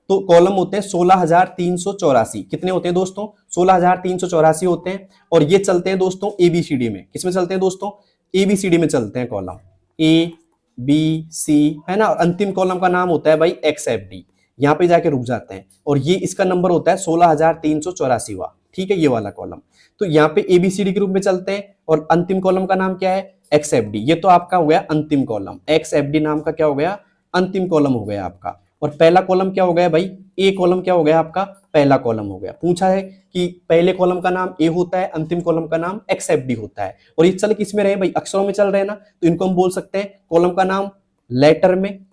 तो कॉलम होते हैं 16,384। कितने होते हैं दोस्तों, 16,384 होते हैं, और ये चलते हैं दोस्तों एबीसीडी में। किसमें चलते हैं दोस्तों, एबीसीडी में चलते हैं कॉलम, ए बी सी है ना, और अंतिम कॉलम का नाम होता है भाई XFD, यहाँ पे जाके रुक जाते हैं, और ये इसका नंबर होता है 16,384, ठीक है, ये वाला कॉलम। तो यहाँ पे एबीसीडी के रूप में चलते हैं, और अंतिम कॉलम का नाम क्या है, XFD। ये तो आपका हो गया अंतिम कॉलम, XFD नाम का क्या हो गया, अंतिम कॉलम हो गया आपका। और पहला कॉलम क्या हो गया भाई, ए कॉलम क्या हो गया आपका, पहला कॉलम हो गया। पूछा है कि पहले कॉलम का नाम ए होता है, अंतिम कॉलम का नाम XFD होता है, और ये चल किस में रहे भाई, अक्षरों में चल रहे हैं ना, तो इनको हम बोल सकते हैं कॉलम का नाम लेटर में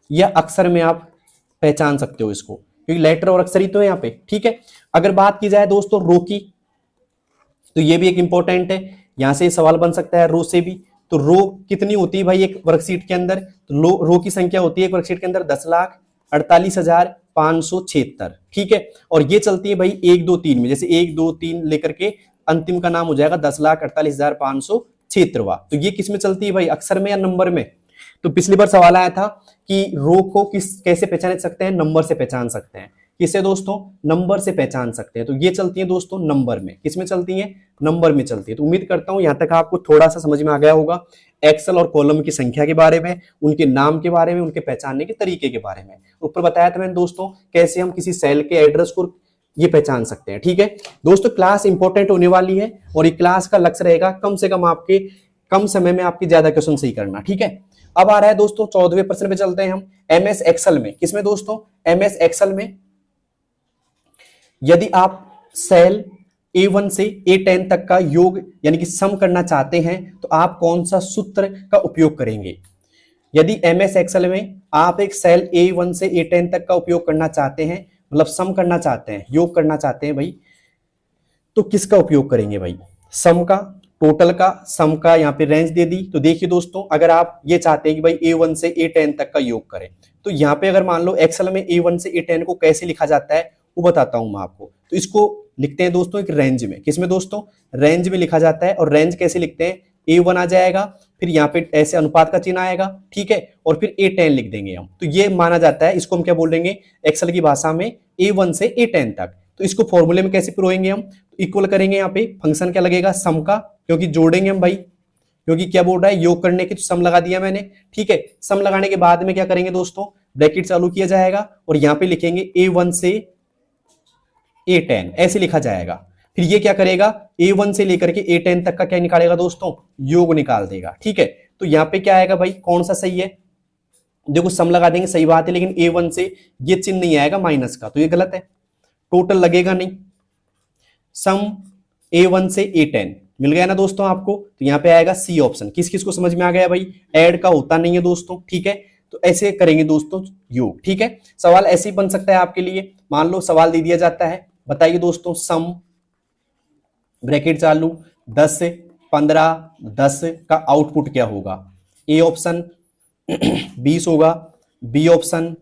या अक्षर में आप पहचान सकते हो इसको, क्योंकि लेटर और अक्षर ही तो है यहाँ पे, ठीक है। अगर बात की जाए दोस्तों रो की, तो ये भी एक इंपॉर्टेंट है, यहां से सवाल बन सकता है रो से भी। तो रो कितनी होती है भाई एक वर्कशीट के अंदर, तो रो की संख्या होती है एक वर्कशीट के अंदर 10,48,576, ठीक है। और ये चलती है भाई 1 2 3 में, जैसे 1 2 3 लेकर के अंतिम का नाम हो जाएगा 10,48,576। तो ये किस में चलती है भाई, अक्षर में या नंबर में। तो पिछली बार सवाल आया था कि रो को कैसे पहचान सकते हैं, नंबर से पहचान सकते हैं, किससे दोस्तों? नंबर से पहचान सकते हैं। तो ये चलती है दोस्तों नंबर में। किसमें चलती है? नंबर में चलती है। तो उम्मीद करता हूं यहां तक आपको थोड़ा सा समझ में आ गया होगा एक्सेल और कॉलम की संख्या के बारे में, उनके नाम के बारे में, उनके पहचानने के तरीके के बारे में। ऊपर बताया था मैंने दोस्तों कैसे हम किसी सेल के एड्रेस को ये पहचान सकते हैं। ठीक है दोस्तों, क्लास इंपॉर्टेंट होने वाली है और ये क्लास का लक्ष्य रहेगा कम से कम आपके कम समय में आपके ज्यादा क्वेश्चन सही करना। ठीक है, अब आ रहा है दोस्तों 14वें प्रश्न पे चलते हैं हम। एमएस एक्सेल में, किसमें दोस्तों? एमएस एक्सेल में यदि आप सेल A1 से A10 तक का योग यानी कि सम करना चाहते हैं तो आप कौन सा सूत्र का उपयोग करेंगे? यदि एमएस एक्सेल में आप एक सेल A1 से A10 तक का उपयोग करना चाहते हैं, मतलब सम करना चाहते हैं, योग करना चाहते हैं भाई, तो किसका उपयोग करेंगे भाई? सम का, टोटल का, सम का? यहाँ पे रेंज दे दी। तो देखिए दोस्तों, अगर आप ये चाहते हैं कि भाई A1 से A10 तक का योग करें, तो यहाँ पे अगर मान लो एक्सेल में A1 से A10 को कैसे लिखा जाता है वो बताता हूं मैं आपको। तो इसको लिखते हैं दोस्तों एक रेंज में। किसमें दोस्तों? रेंज में लिखा जाता है। और रेंज कैसे लिखते हैं? A1 आ जाएगा, फिर यहाँ पे ऐसे अनुपात का चिन्ह आएगा, ठीक है, और फिर A10 लिख देंगे हम। तो ये माना जाता है, इसको हम क्या बोल देंगे एक्सेल की भाषा में? A1 से A10 तक। तो इसको फॉर्मूले में कैसे पिरोएंगे हम? इक्वल करेंगे, यहाँ पे फंक्शन क्या लगेगा? सम का, क्योंकि जोड़ेंगे हम भाई, क्योंकि क्या बोल रहा है योग करने की, तो सम लगा दिया मैंने। ठीक है, सम लगाने के बाद में क्या करेंगे दोस्तों? ब्रैकेट चालू किया जाएगा और यहाँ पे लिखेंगे A1 से A10, ऐसे लिखा जाएगा। फिर ये क्या करेगा? A1 से लेकर के A10 तक का क्या निकालेगा दोस्तों? योग निकाल देगा। ठीक है, तो यहाँ पे क्या आएगा भाई? कौन सा सही है? देखो सम लगा देंगे, सही बात है, लेकिन A1 से ये चिन्ह नहीं आएगा माइनस का, तो ये गलत है। टोटल लगेगा नहीं, सम A1 से A10 मिल गया ना दोस्तों आपको। तो यहाँ पे आएगा सी ऑप्शन। किस किस को समझ में आ गया भाई? ऐड का होता नहीं है दोस्तों। ठीक है, तो ऐसे करेंगे दोस्तों योग। ठीक है, सवाल ऐसे ही बन सकता है आपके लिए। मान लो सवाल दे दिया जाता है, बताइए दोस्तों, सम ब्रैकेट चालू 10 से 15, 10 का आउटपुट क्या होगा? ए ऑप्शन 20 होगा, बी ऑप्शन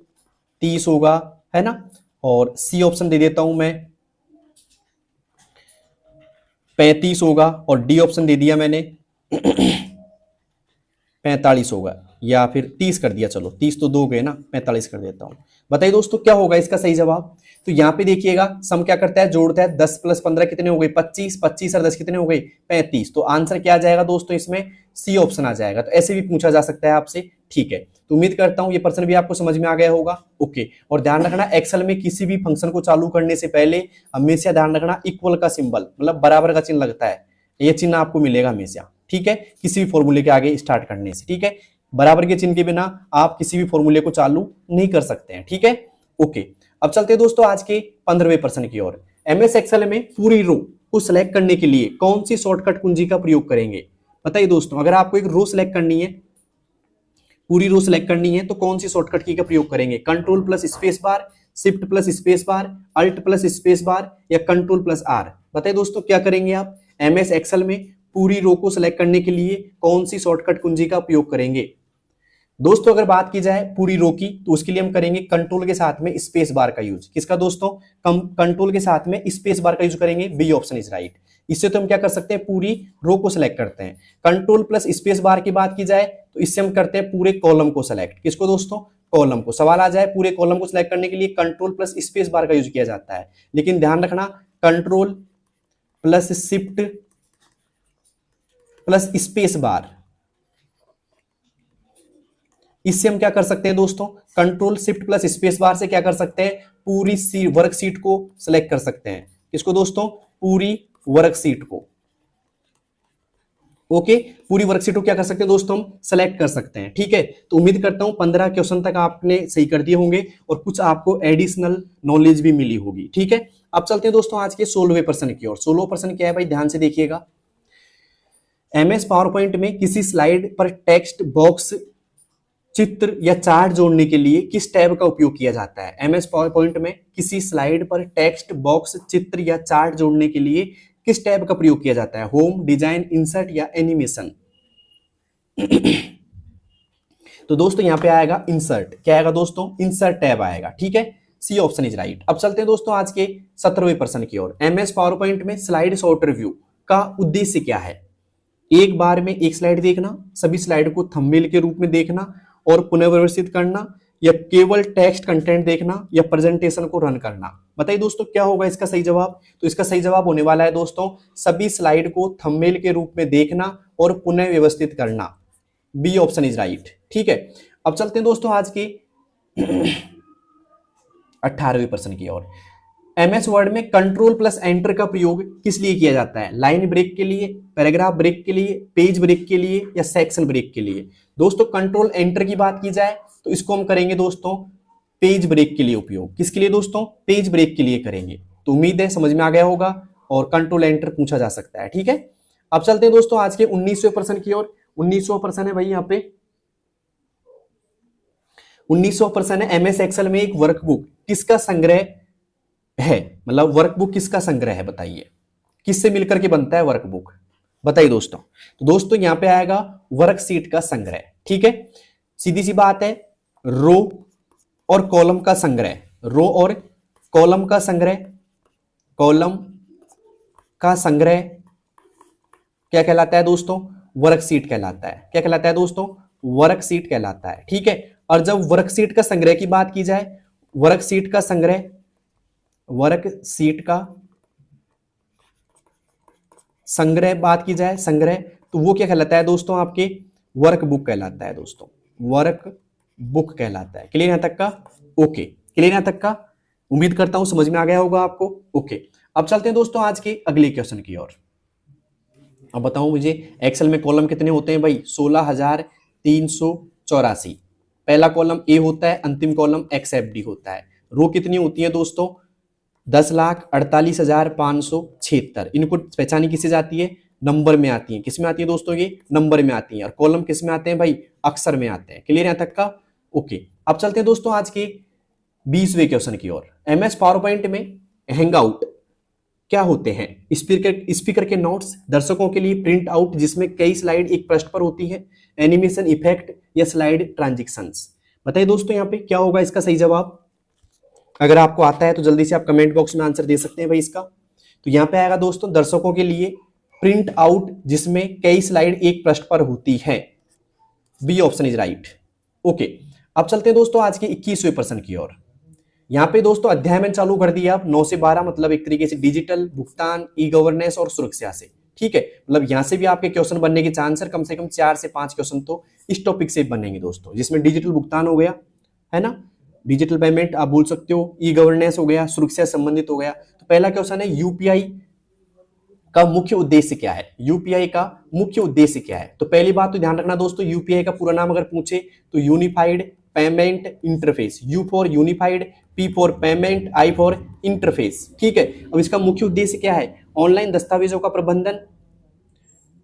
30 होगा, है ना, और सी ऑप्शन दे देता हूं मैं 35 होगा, और डी ऑप्शन दे दिया मैंने 45 होगा, या फिर 30 कर दिया। चलो 30 तो दो गए ना, 45 कर देता हूं। बताइए दोस्तों क्या होगा इसका सही जवाब? तो यहां पे देखिएगा सम क्या करता है? जोड़ता है। 10 + 15 कितने हो गए? 25, 25 और 10 कितने हो गए? 35। तो आंसर क्या आ जाएगा दोस्तों? इसमें सी ऑप्शन आ जाएगा। तो ऐसे भी पूछा जा सकता है आपसे। ठीक है, तो उम्मीद करता हूं ये प्रश्न भी आपको समझ में आ गया होगा। ओके, और ध्यान रखना एक्सेल में किसी भी फंक्शन को चालू करने से पहले हमेशा ध्यान रखना इक्वल का सिंबल, मतलब बराबर का चिन्ह लगता है, ये चिन्ह आपको मिलेगा हमेशा। ठीक है, किसी भी फॉर्मूले के आगे स्टार्ट करने से। ठीक है, बराबर के चिन्ह के बिना आप किसी भी फॉर्मूले को चालू नहीं कर सकते हैं। ठीक है, ओके, अब चलते हैं दोस्तों आज के 15वें प्रश्न की ओर। एमएस एक्सेल में पूरी रो को सिलेक्ट करने के लिए कौन सी शॉर्टकट कुंजी का प्रयोग करेंगे? बताइए दोस्तों, अगर आपको एक रो सिलेक्ट करनी है, पूरी रो सिलेक्ट करनी है, तो कौन सी शॉर्टकट की का प्रयोग करेंगे? Control plus space bar, shift plus space bar, alt plus space bar, या कंट्रोल प्लस आर? बताइए दोस्तों क्या करेंगे आप एमएस एक्सेल में पूरी रो को सिलेक्ट करने के लिए कौन सी शॉर्टकट कुंजी का उपयोग करेंगे? दोस्तों अगर बात की जाए पूरी रो की, तो उसके लिए हम करेंगे कंट्रोल के साथ में स्पेस बार का यूज। किसका दोस्तों? कंट्रोल के साथ में स्पेस बार का यूज करेंगे। B option is right. इससे तो हम क्या कर सकते हैं? पूरी रो को सिलेक्ट करते हैं। कंट्रोल प्लस स्पेस बार की बात की जाए तो इससे हम करते हैं पूरे कॉलम को सिलेक्ट। किसको दोस्तों? कॉलम को। सवाल आ जाए पूरे कॉलम को सिलेक्ट करने के लिए कंट्रोल प्लस स्पेस बार का यूज किया जाता है, लेकिन ध्यान रखना control plus shift plus space बार, इससे हम क्या कर सकते हैं दोस्तों? कंट्रोल शिफ्ट प्लस स्पेस बार से क्या कर सकते हैं? पूरी वर्कशीट को सिलेक्ट कर सकते हैं। किसको दोस्तों? पूरी वर्कशीट को। ओके, पूरी वर्कशीट को क्या कर सकते हैं दोस्तों? हम सेलेक्ट कर सकते हैं। ठीक है, तो उम्मीद करता हूं 15 क्वेश्चन तक आपने सही कर दिए होंगे और कुछ आपको एडिशनल नॉलेज भी मिली होगी। ठीक है, अब चलते हैं दोस्तों आज के 16वें प्रश्न की ओर। 16वां प्रश्न क्या है भाई? ध्यान से देखिएगा। एमएस पावर पॉइंट में किसी स्लाइड पर टेक्स्ट बॉक्स, चित्र या चार्ट जोड़ने के लिए किस टैब का उपयोग किया जाता है? एमएस पावर पॉइंट में किसी स्लाइड पर टेक्स्ट बॉक्स, चित्र या चार्ट जोड़ने के लिए किस टैब का प्रयोग किया जाता है? होम, डिजाइन, इंसर्ट या एनिमेशन? तो दोस्तों यहां पे आएगा इंसर्ट। क्या आएगा दोस्तों? इंसर्ट टैब आएगा। ठीक है, सी ऑप्शन इज राइट। अब चलते हैं दोस्तों आज के 17वें प्रश्न की ओर। एमएस पावर पॉइंट में स्लाइड शॉर्ट रिव्यू का उद्देश्य क्या है? एक बार में एक स्लाइड देखना, सभी स्लाइड को थंबनेल के रूप में देखना और पुनर्व्यवस्थित करना, या केवल टेक्स्ट कंटेंट देखना या प्रेजेंटेशन को रन करना? बताइए दोस्तों क्या होगा इसका सही जवाब। तो इसका सही जवाब होने वाला है दोस्तों सभी स्लाइड को थंबनेल के रूप में देखना और पुनः व्यवस्थित करना। B option is right. ठीक है, अब चलते हैं दोस्तों आज की 18वें प्रश्न की ओर। एमएस वर्ड में कंट्रोल प्लस एंटर का प्रयोग किस लिए किया जाता है? लाइन ब्रेक के लिए, पैराग्राफ ब्रेक के लिए, पेज ब्रेक के लिए या सेक्शन ब्रेक के लिए? दोस्तों कंट्रोल एंटर की बात की जाए तो इसको हम करेंगे दोस्तों पेज ब्रेक के लिए उपयोग। किसके लिए दोस्तों? पेज ब्रेक के लिए करेंगे। तो उम्मीद है समझ में आ गया होगा और कंट्रोल एंटर पूछा जा सकता है। ठीक है, अब चलते हैं दोस्तों आज के 19वें प्रश्न की ओर। 19वां प्रश्न है भाई यहाँ पे 19वां प्रश्न है एमएस एक्सेल में एक वर्कबुक किसका संग्रह है? मतलब वर्कबुक किसका संग्रह है बताइए, किससे मिलकर के बनता है वर्कबुक? बताइए दोस्तों। तो दोस्तों यहां पे आएगा वर्कशीट का संग्रह। ठीक है, सीधी सी बात है, रो और कॉलम का संग्रह, रो और कॉलम का संग्रह, कॉलम का संग्रह क्या कहलाता है दोस्तों? वर्कशीट कहलाता है। क्या कहलाता है दोस्तों? वर्कशीट कहलाता है। ठीक है, और जब वर्कशीट का संग्रह की बात की जाए, वर्कशीट का संग्रह, वर्कशीट का संग्रह बात की जाए, संग्रह, तो वो क्या कहलाता है दोस्तों? आपके वर्कबुक कहलाता है दोस्तों, वर्कबुक कहलाता है। क्लियर यहां तक का? ओके, क्लियर यहां तक का? उम्मीद करता हूं समझ में आ गया होगा आपको। ओके, अब चलते हैं दोस्तों आज के अगले क्वेश्चन की ओर। अब बताओ मुझे एक्सेल में कॉलम कितने होते हैं भाई? 16,384। पहला कॉलम ए होता है, अंतिम कॉलम XFD होता है। रो कितनी होती है दोस्तों? 10,48,576। इनको पहचानी किसे जाती है? नंबर में आती है। किस में आती है दोस्तों? ये नंबर में आती है। और कॉलम किस में आते हैं भाई? अक्षर में आते हैं। क्लियर यहां तक का? ओके, अब चलते हैं दोस्तों आज के 20वें क्वेश्चन की ओर। एमएस पावर पॉइंट में हैंगआउट क्या होते हैं? स्पीकर के नोट्स, दर्शकों के लिए प्रिंट आउट जिसमें कई स्लाइड एक पृष्ठ पर होती है, एनिमेशन इफेक्ट या स्लाइड ट्रांजिशंस? बताइए दोस्तों यहाँ पे क्या होगा इसका सही जवाब। अगर आपको आता है तो जल्दी से आप कमेंट बॉक्स में आंसर दे सकते हैं भाई इसका। तो यहाँ पे आएगा दोस्तों दर्शकों के लिए प्रिंट आउट जिसमें कई स्लाइड एक पृष्ठ पर होती है। B option is right. Okay, अब चलते हैं दोस्तों आज के 21वें प्रश्न की ओर। यहाँ पे दोस्तों अध्याय में चालू कर दिया आप 9 से 12, मतलब एक तरीके से डिजिटल भुगतान, ई गवर्नेंस और सुरक्षा से। ठीक है, मतलब यहाँ से भी आपके क्वेश्चन बनने के चांस है, कम से कम 4 से 5 क्वेश्चन तो इस टॉपिक से बनेंगे दोस्तों, जिसमें डिजिटल भुगतान हो गया है ना, डिजिटल पेमेंट आप बोल सकते हो, ई गवर्नेंस हो गया, सुरक्षा संबंधित हो गया। तो पहला क्वेश्चन है यूपीआई का मुख्य उद्देश्य क्या है? यूपीआई का मुख्य उद्देश्य क्या है? तो पहली बात तो ध्यान रखना दोस्तों, यूपीआई का पूरा नाम अगर पूछे तो unified payment interface. You for unified, P for payment, I for interface. ठीक है, अब इसका मुख्य उद्देश्य क्या है? ऑनलाइन दस्तावेजों का प्रबंधन,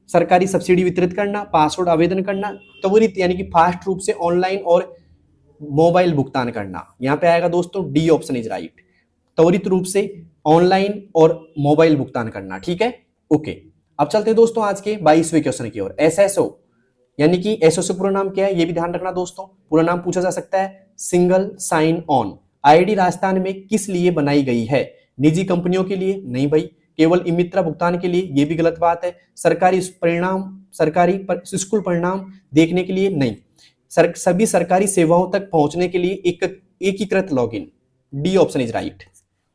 सरकारी सब्सिडी वितरित करना, पासवर्ड आवेदन करना, त्वरित यानी कि फास्ट रूप से ऑनलाइन और मोबाइल भुगतान करना। यहां पे आएगा दोस्तों डी ऑप्शन इज राइट, त्वरित रूप से ऑनलाइन और मोबाइल भुगतान करना। ठीक है, ओके, अब चलते हैं दोस्तों आज के 22वें क्वेश्चन की ओर। एसएसओ यानी कि एसओ पूरा नाम क्या है ये भी ध्यान रखना दोस्तों, पूरा नाम पूछा जा सकता है। Single sign on ID Rajasthan में किस लिए बनाई गई है? निजी कंपनियों के लिए? नहीं भाई। केवल ई-मित्रा भुगतान के लिए? ये भी गलत बात है। सरकारी स्कूल परिणाम देखने के लिए? नहीं। सभी सरकारी सेवाओं तक पहुंचने के लिए एकीकृत login. D option is right.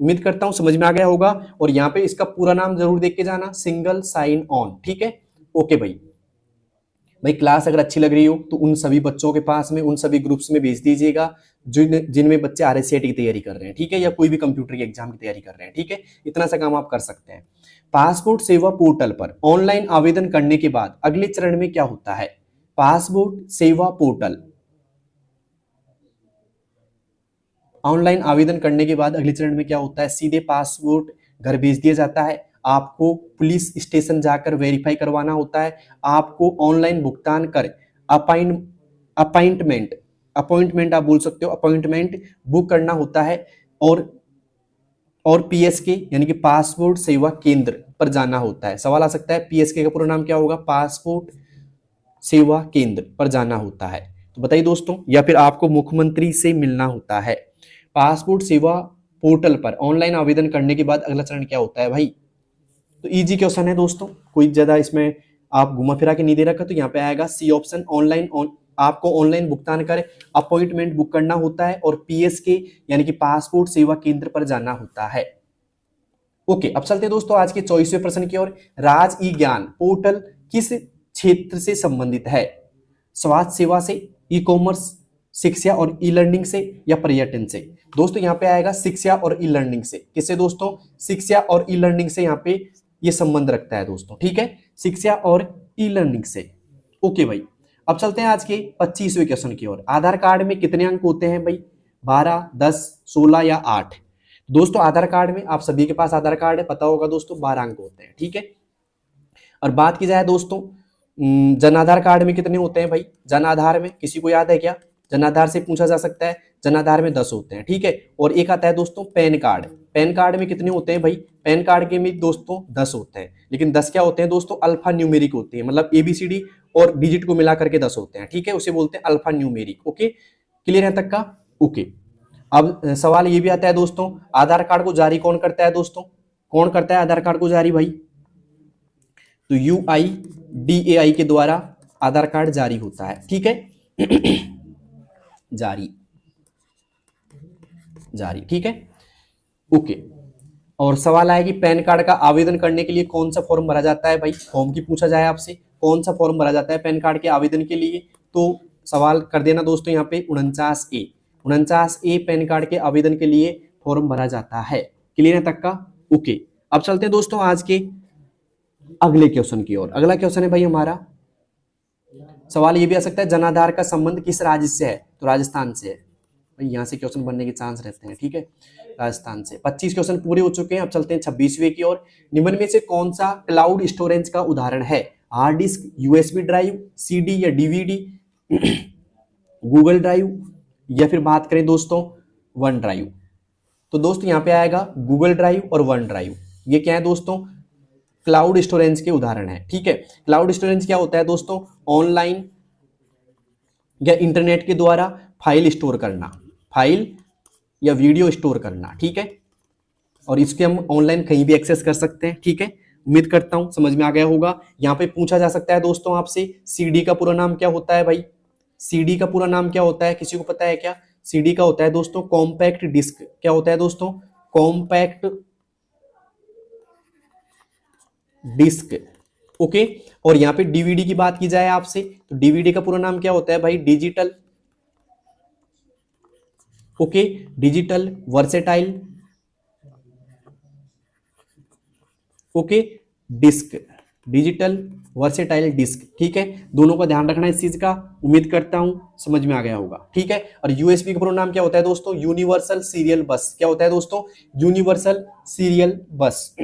उम्मीद करता हूं समझ में आ गया होगा, और यहाँ पे इसका पूरा नाम जरूर देख के जाना, सिंगल साइन ऑन। ठीक है, ओके भाई क्लास अगर अच्छी लग रही हो तो उन सभी बच्चों के पास में, उन सभी ग्रुप्स में भेज दीजिएगा जिनमें बच्चे RSCT की तैयारी कर रहे हैं। ठीक है, या कोई भी कंप्यूटर के एग्जाम की तैयारी कर रहे हैं। ठीक है, इतना सा काम आप कर सकते हैं। पासपोर्ट सेवा पोर्टल पर ऑनलाइन आवेदन करने के बाद अगले चरण में क्या होता है? पासपोर्ट सेवा पोर्टल ऑनलाइन आवेदन करने के बाद अगले चरण में क्या होता है? सीधे पासपोर्ट घर भेज दिया जाता है। आपको पुलिस स्टेशन जाकर वेरीफाई करवाना होता है। आपको ऑनलाइन भुगतान कर अपॉइंटमेंट आप बोल सकते हो, अपॉइंटमेंट बुक करना होता है, और PSK यानी कि पासपोर्ट सेवा केंद्र पर जाना होता है। सवाल आ सकता है PSK का पूरा नाम क्या होगा? पासपोर्ट सेवा केंद्र पर जाना होता है। तो बताइए दोस्तों, या फिर आपको मुख्यमंत्री से मिलना होता है। पासपोर्ट सेवा पोर्टल पर ऑनलाइन आवेदन करने के बाद अगला चरण क्या होता है भाई? तो इजी क्वेश्चन है दोस्तों, कोई ज्यादा इसमें आप घुमा फिरा के नहीं दे रखा, तो यहाँ पे आएगा सी ऑप्शन, ऑनलाइन आपको ऑनलाइन भुगतान कर अपॉइंटमेंट बुक करना होता है और पीएसके यानी कि पासपोर्ट सेवा केंद्र पर जाना होता है। ओके, अब चलते हैं दोस्तों आज के 24वें प्रश्न की ओर। राज ई ज्ञान पोर्टल किस क्षेत्र से संबंधित है? स्वास्थ्य सेवा से, ई कॉमर्स, शिक्षा और ई लर्निंग से या पर्यटन से? दोस्तों यहाँ पे आएगा शिक्षा और ई लर्निंग से। किससे दोस्तों? शिक्षा और ई लर्निंग से यहाँ पे ये संबंध रखता है दोस्तों, ठीक है, शिक्षा और ई लर्निंग से। ओके भाई, अब चलते हैं आज के 25वें क्वेश्चन की ओर। आधार कार्ड में कितने अंक होते हैं भाई? 12, 10, 16 या 8? दोस्तों आधार कार्ड में, आप सभी के पास आधार कार्ड है, पता होगा दोस्तों, 12 अंक होते हैं, ठीक है। और बात की जाए दोस्तों जन आधार कार्ड में कितने होते हैं भाई? जन आधार में किसी को याद है क्या? जन आधार से पूछा जा सकता है। जन आधार में 10 होते हैं, ठीक है। और एक आता है दोस्तों पैन कार्ड। पैन कार्ड में कितने होते हैं भाई? पैन कार्ड के में दोस्तों 10 होते हैं, लेकिन 10 क्या होते हैं दोस्तों? अल्फा न्यूमेरिक होते हैं, मतलब एबीसीडी और डिजिट को मिला करके 10 होते हैं, ठीक है, उसे बोलते हैं अल्फा न्यूमेरिक। ओके, क्लियर है तक का? ओके, अब सवाल ये भी आता है दोस्तों, आधार कार्ड को जारी कौन करता है दोस्तों? कौन करता है आधार कार्ड को जारी भाई? तो UIDAI के द्वारा आधार कार्ड जारी होता है, ठीक है। जारी, ठीक है, ओके। और सवाल आया कि पैन कार्ड का आवेदन करने के लिए कौन सा फॉर्म भरा जाता है भाई? फॉर्म की पूछा जाए आपसे, कौन सा फॉर्म भरा जाता है पैन कार्ड के आवेदन के लिए? तो सवाल कर देना दोस्तों यहाँ पे 49A पैन कार्ड के आवेदन के लिए फॉर्म भरा जाता है। क्लियर है तक का? ओके, अब चलते हैं दोस्तों आज के अगले क्वेश्चन की ओर। अगला क्वेश्चन है भाई हमारा, सवाल ये भी आ सकता है जनाधार का संबंध किस राज्य से है? तो राजस्थान से है भाई, यहाँ से क्वेश्चन बनने के चांस रहते हैं, ठीक है, राजस्थान से। 25 क्वेश्चन पूरे हो चुके हैं, अब चलते हैं 26वें की ओर। निम्न में से कौन सा क्लाउड स्टोरेज का उदाहरण है? Hard disk, USB drive, CD या डीवीडी, गूगल ड्राइव, या फिर बात करें दोस्तों वन ड्राइव? तो दोस्तों यहाँ पे आएगा गूगल ड्राइव और वन ड्राइव। ये क्या है दोस्तों? क्लाउड स्टोरेज के उदाहरण है, ठीक है। क्लाउड स्टोरेज क्या होता है दोस्तों? ऑनलाइन या इंटरनेट के द्वारा फाइल स्टोर करना, फाइल या वीडियो स्टोर करना, ठीक है। और इसके हम ऑनलाइन कहीं भी एक्सेस कर सकते हैं, ठीक है। उम्मीद करता हूं समझ में आ गया होगा। यहाँ पे पूछा जा सकता है दोस्तों आपसे, सीडी का पूरा नाम क्या होता है भाई? सीडी का पूरा नाम क्या होता है, किसी को पता है क्या? सीडी का होता है दोस्तों कॉम्पैक्ट डिस्क। क्या होता है दोस्तों? Compact disc, okay. और यहाँ पे डीवीडी की बात की जाए आपसे, तो डीवीडी का पूरा नाम क्या होता है भाई? Digital, okay, digital versatile, okay, disc, digital versatile disc, ठीक है। दोनों का ध्यान रखना इस चीज का, उम्मीद करता हूं समझ में आ गया होगा, ठीक है। और यूएसबी का पूरा नाम क्या होता है दोस्तों? यूनिवर्सल सीरियल बस। क्या होता है दोस्तों? यूनिवर्सल सीरियल बस।